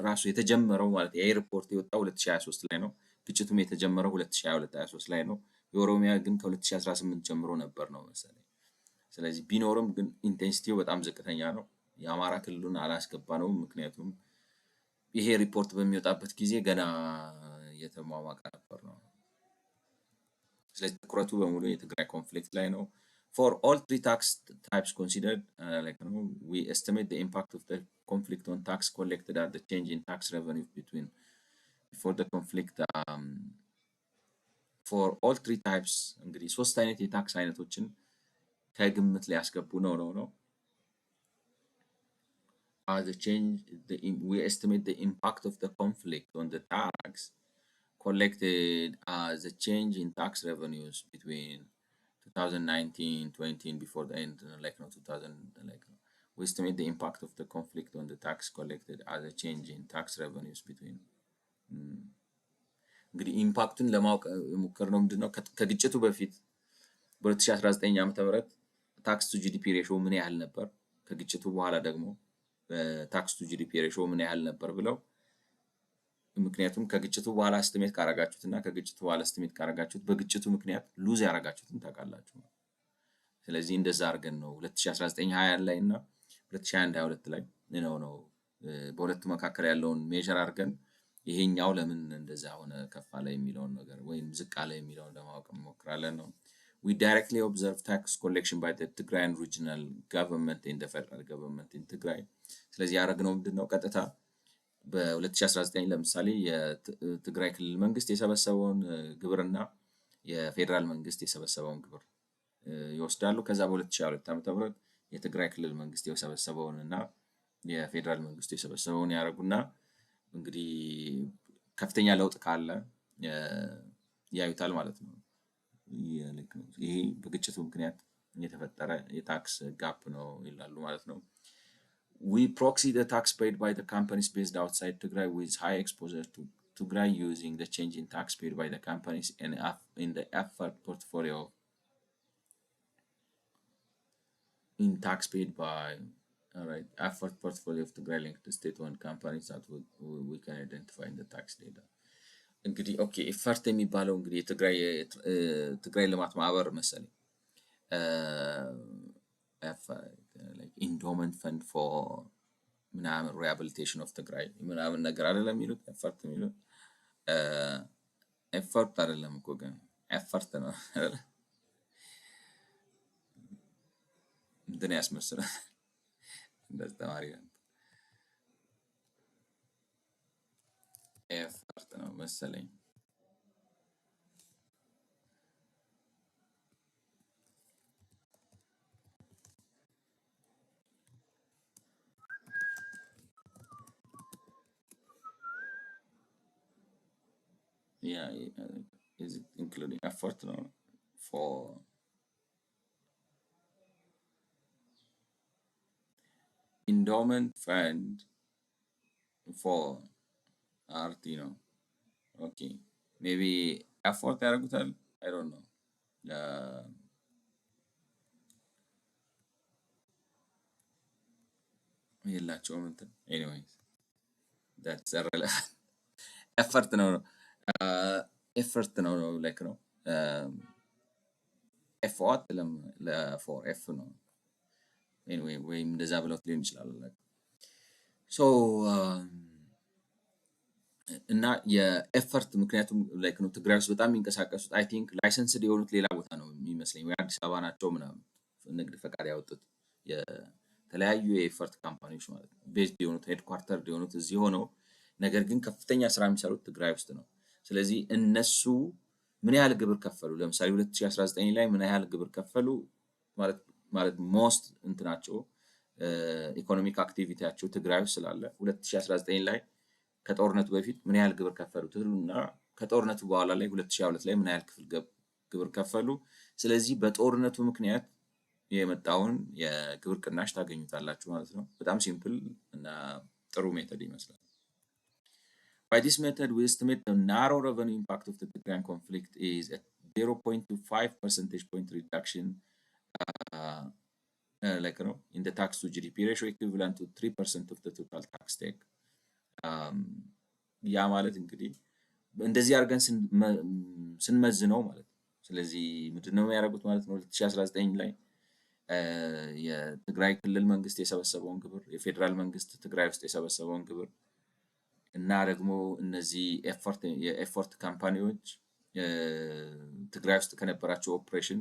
ራሱ የተጀመረው ማለት የኤርፖርት የወጣው 2023 ላይ ነው። ግጭቱም የተጀመረው 2022-23 ላይ ነው። የኦሮሚያ ግን ከ2018 ጀምሮ ነበር ነው መሰለኝ። ስለዚህ ቢኖርም ግን ኢንቴንሲቲው በጣም ዝቅተኛ ነው። የአማራ ክልሉን አላስገባነውም ምክንያቱም ይሄ ሪፖርት በሚወጣበት ጊዜ ገና የተሟሟቀ ነበር ነው። ስለዚህ ትኩረቱ በሙሉ የትግራይ ኮንፍሊክት ላይ ነው። For all three tax types considered, we estimate the impact of the conflict on tax collected at the change in tax revenue between before the conflict. For all three types እንግዲህ ሶስት አይነት የታክስ አይነቶችን ከግምት ላይ ያስገቡ ነው። We estimate the impact of the conflict on the tax collected as a change in tax revenues between 2019-20 before the end, 2000, we estimate the impact of the conflict on the tax collected as a change in tax revenues between. እንግዲህ ኢምፓክቱን ለማወቅ የሞከርነው ምንድነው ከግጭቱ በፊት በ2019 ዓ.ም ታክስ ቱ ጂዲፒ ሬሽዮ ምን ያህል ነበር፣ ከግጭቱ በኋላ ደግሞ ታክስ ቱ ጂዲፒ ሬሽዮ ምን ያህል ነበር ብለው ምክንያቱም ከግጭቱ በኋላ እስቲሜት ካረጋችሁትና ከግጭቱ በኋላ እስቲሜት ካረጋችሁት በግጭቱ ምክንያት ሉዝ ያረጋችሁትን ታውቃላችሁ። ስለዚህ እንደዛ አድርገን ነው 2019-20 ላይ እና 2021-22 ላይ ነው በሁለቱ መካከል ያለውን ሜዥር አድርገን ይሄኛው ለምን እንደዛ ሆነ ከፍ አለ የሚለውን ነገር ወይም ዝቅ አለ የሚለውን ለማወቅ እንሞክራለን ነው። We directly observe tax collection by the Tigrayan regional government and the federal government in Tigray. ስለዚህ ያደረግነው ምንድነው ቀጥታ በ2019 ለምሳሌ የትግራይ ክልል መንግስት የሰበሰበውን ግብርና የፌደራል መንግስት የሰበሰበውን ግብር ይወስዳሉ። ከዛ በ2022 ዓ.ም የትግራይ ክልል መንግስት የሰበሰበውንና የፌደራል መንግስት የሰበሰበውን ያደርጉና እንግዲህ ከፍተኛ ለውጥ ካለ ያዩታል ማለት ነው። ይሄ በግጭቱ ምክንያት የተፈጠረ የታክስ ጋፕ ነው ይላሉ ማለት ነው። We proxy the tax paid by the companies based outside Tigray with high exposure to Tigray using the change in tax paid by the companies in the effort portfolio in tax paid by effort portfolio of Tigray linked to state-owned companies that we can identify in the tax data. እንግዲህ ኦኬ ኤፈርት የሚባለው እንግዲህ የትግራይ ልማት ማህበር መሰለኝ ኢንዶመንት ፈንድ ፎር ምናምን ሪሃቢሊቴሽን ኦፍ ትግራይ ምናምን ነገር አይደለም የሚሉት ኤፈርት የሚሉት ኤፈርት አይደለም እኮ ግን ኤፈርት ነው እንትን ያስመስላል እንደዚህ ተማሪ ነው ኤፈርት ነው መሰለኝ። Yeah, is it including effort for endowment fund for art, okay, maybe effort ያደርጉታል I don't know. የላቸውም እንትን anyways that's irrelevant. effort ነው ኤፈርት ነው ላይክ ነው ኤፎርት ለፎር ኤፍ ነው ኤኒዌይ ወይም እንደዛ ብለው ሊሆን ይችላል ላይክ ሶ እና የኤፈርት ምክንያቱም ላይክ ነው ትግራይ ውስጥ በጣም የሚንቀሳቀሱት አይ ቲንክ ላይሰንስድ የሆኑት ሌላ ቦታ ነው የሚመስለኝ ወይ አዲስ አበባ ናቸው ምናምን ንግድ ፈቃድ ያወጡት የተለያዩ የኤፈርት ካምፓኒዎች ማለት ነው ቤዝድ የሆኑት ሄድኳርተር የሆኑት እዚህ ሆነው ነገር ግን ከፍተኛ ስራ የሚሰሩት ትግራይ ውስጥ ነው። ስለዚህ እነሱ ምን ያህል ግብር ከፈሉ ለምሳሌ 2019 ላይ ምን ያህል ግብር ከፈሉ ማለት ሞስት እንትናቸው ኢኮኖሚክ አክቲቪቲያቸው ትግራይ ውስጥ ስላለ 2019 ላይ ከጦርነቱ በፊት ምን ያህል ግብር ከፈሉ እና ከጦርነቱ በኋላ ላይ 2022 ላይ ምን ያህል ግብር ከፈሉ። ስለዚህ በጦርነቱ ምክንያት የመጣውን የግብር ቅናሽ ታገኙታላችሁ ማለት ነው። በጣም ሲምፕል እና ጥሩ ሜተድ ይመስላል። By this method, we estimate the narrow revenue impact of the Tigrayan conflict is a 0.25 percentage point reduction, in the tax to GDP ratio equivalent to 3% of the total tax take. ያ ማለት እንግዲህ እንደዚህ አድርገን ስንመዝነው ማለት ነው። ስለዚህ ምንድነው ያደረጉት ማለት ነው 2019 ላይ የትግራይ ክልል መንግስት የሰበሰበውን ግብር የፌደራል መንግስት ትግራይ ውስጥ የሰበሰበውን ግብር እና ደግሞ እነዚህ የኤፈርት ካምፓኒዎች ትግራይ ውስጥ ከነበራቸው ኦፕሬሽን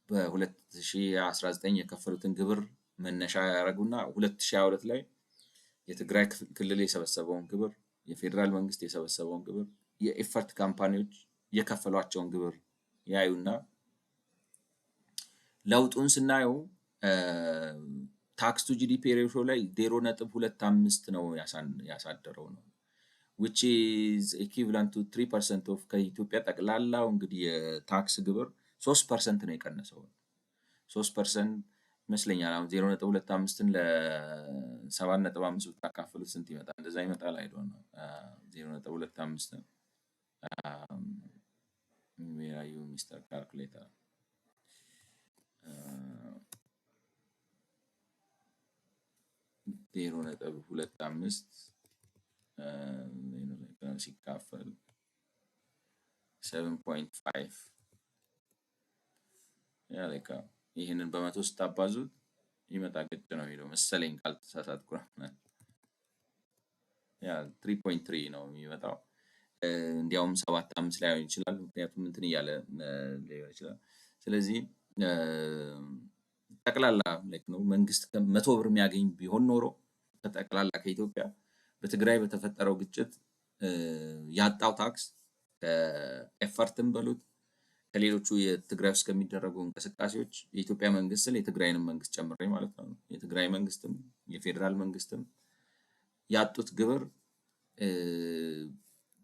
በ2019 የከፈሉትን ግብር መነሻ ያደረጉና 2022 ላይ የትግራይ ክልል የሰበሰበውን ግብር፣ የፌዴራል መንግስት የሰበሰበውን ግብር፣ የኤፈርት ካምፓኒዎች የከፈሏቸውን ግብር ያዩና ለውጡን ስናየው ታክስ ቱ ጂዲፒ ሬሾ ላይ 0.25 ነው ያሳደረው ነው which is equivalent to 3% of ከኢትዮጵያ ጠቅላላው እንግዲህ የታክስ ግብር 3% ነው የቀነሰው። 3% ይመስለኛል። አሁን 0.25ን ለ7.5 ብታካፍሉት ስንት ይመጣል? እንደዛ ይመጣል አይዶን ነው 0.25 where are you Mr. Calculator 0.25 ሲካፈል 7.5 ያ ለካ ይሄንን በመቶ ስታባዙት ይመጣ ግድ ነው የሚለው መሰለኝ ካልተሳሳትኩ ነው። ያ 3.3 ነው የሚመጣው። እንዲያውም 7.5 ላይሆን ይችላል ምክንያቱም እንትን እያለ ሊሆን ይችላል። ስለዚህ ጠቅላላ ላይክ ነው መንግስት ከ100 ብር የሚያገኝ ቢሆን ኖሮ ከጠቅላላ ከኢትዮጵያ በትግራይ በተፈጠረው ግጭት ያጣው ታክስ ከኤፈርትም በሉት ከሌሎቹ የትግራይ ውስጥ ከሚደረጉ እንቅስቃሴዎች የኢትዮጵያ መንግስትን የትግራይንም መንግስት ጨምሬ ማለት ነው የትግራይ መንግስትም የፌዴራል መንግስትም ያጡት ግብር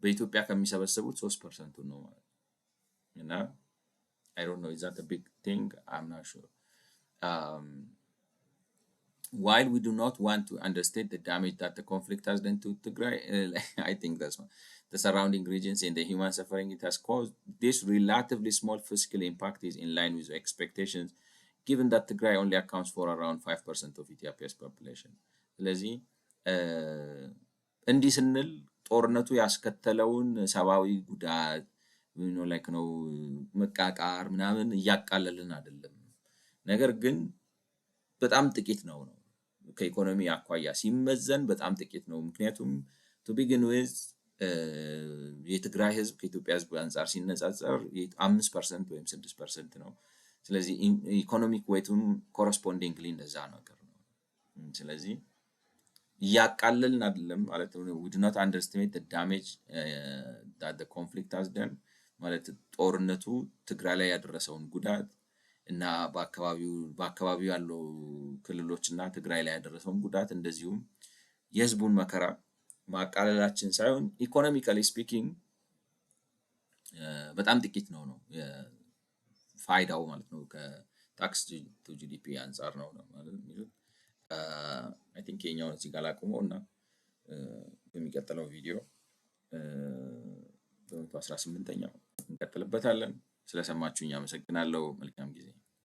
በኢትዮጵያ ከሚሰበሰቡት 3% ነው ማለት ነው። እና I don't know is that a big thing? I'm not sure. While we do not want to understate the damage that the conflict has done to Tigray, I think that's one. The surrounding regions and the human suffering it has caused, this relatively small fiscal impact is in line with expectations, given that Tigray only accounts for around 5% of Ethiopia's population. ስለዚህ እንዲህ ስንል ጦርነቱ ያስከተለውን ሰብአዊ ጉዳት ላይክ ነው መቃቃር ምናምን እያቃለልን አይደለም። ነገር ግን በጣም ጥቂት ነው ከኢኮኖሚ አኳያ ሲመዘን በጣም ጥቂት ነው። ምክንያቱም to begin with የትግራይ ህዝብ ከኢትዮጵያ ህዝብ አንፃር ሲነጻጸር 5% ወይም 6% ነው። ስለዚህ ኢኮኖሚክ ዌቱም ኮረስፖንዲንግሊ እንደዛ ነገር ነው። ስለዚህ እያቃለልን አይደለም ማለት ነው። we do not underestimate the damage that the conflict has done ማለት ጦርነቱ ትግራይ ላይ ያደረሰውን ጉዳት እና በአካባቢው ያለው ክልሎችና ትግራይ ላይ ያደረሰውን ጉዳት እንደዚሁም የህዝቡን መከራ ማቃለላችን ሳይሆን ኢኮኖሚካሊ ስፒኪንግ በጣም ጥቂት ነው ፋይዳው ማለት ነው። ከታክስ ቱ ጂዲፒ አንፃር ነው ማለት ነው። I think የኛውን እዚህ ጋር ላቁመው እና በሚቀጥለው ቪዲዮ በ118ኛው እንቀጥልበታለን። ስለሰማችሁኝ አመሰግናለሁ። መልካም ጊዜ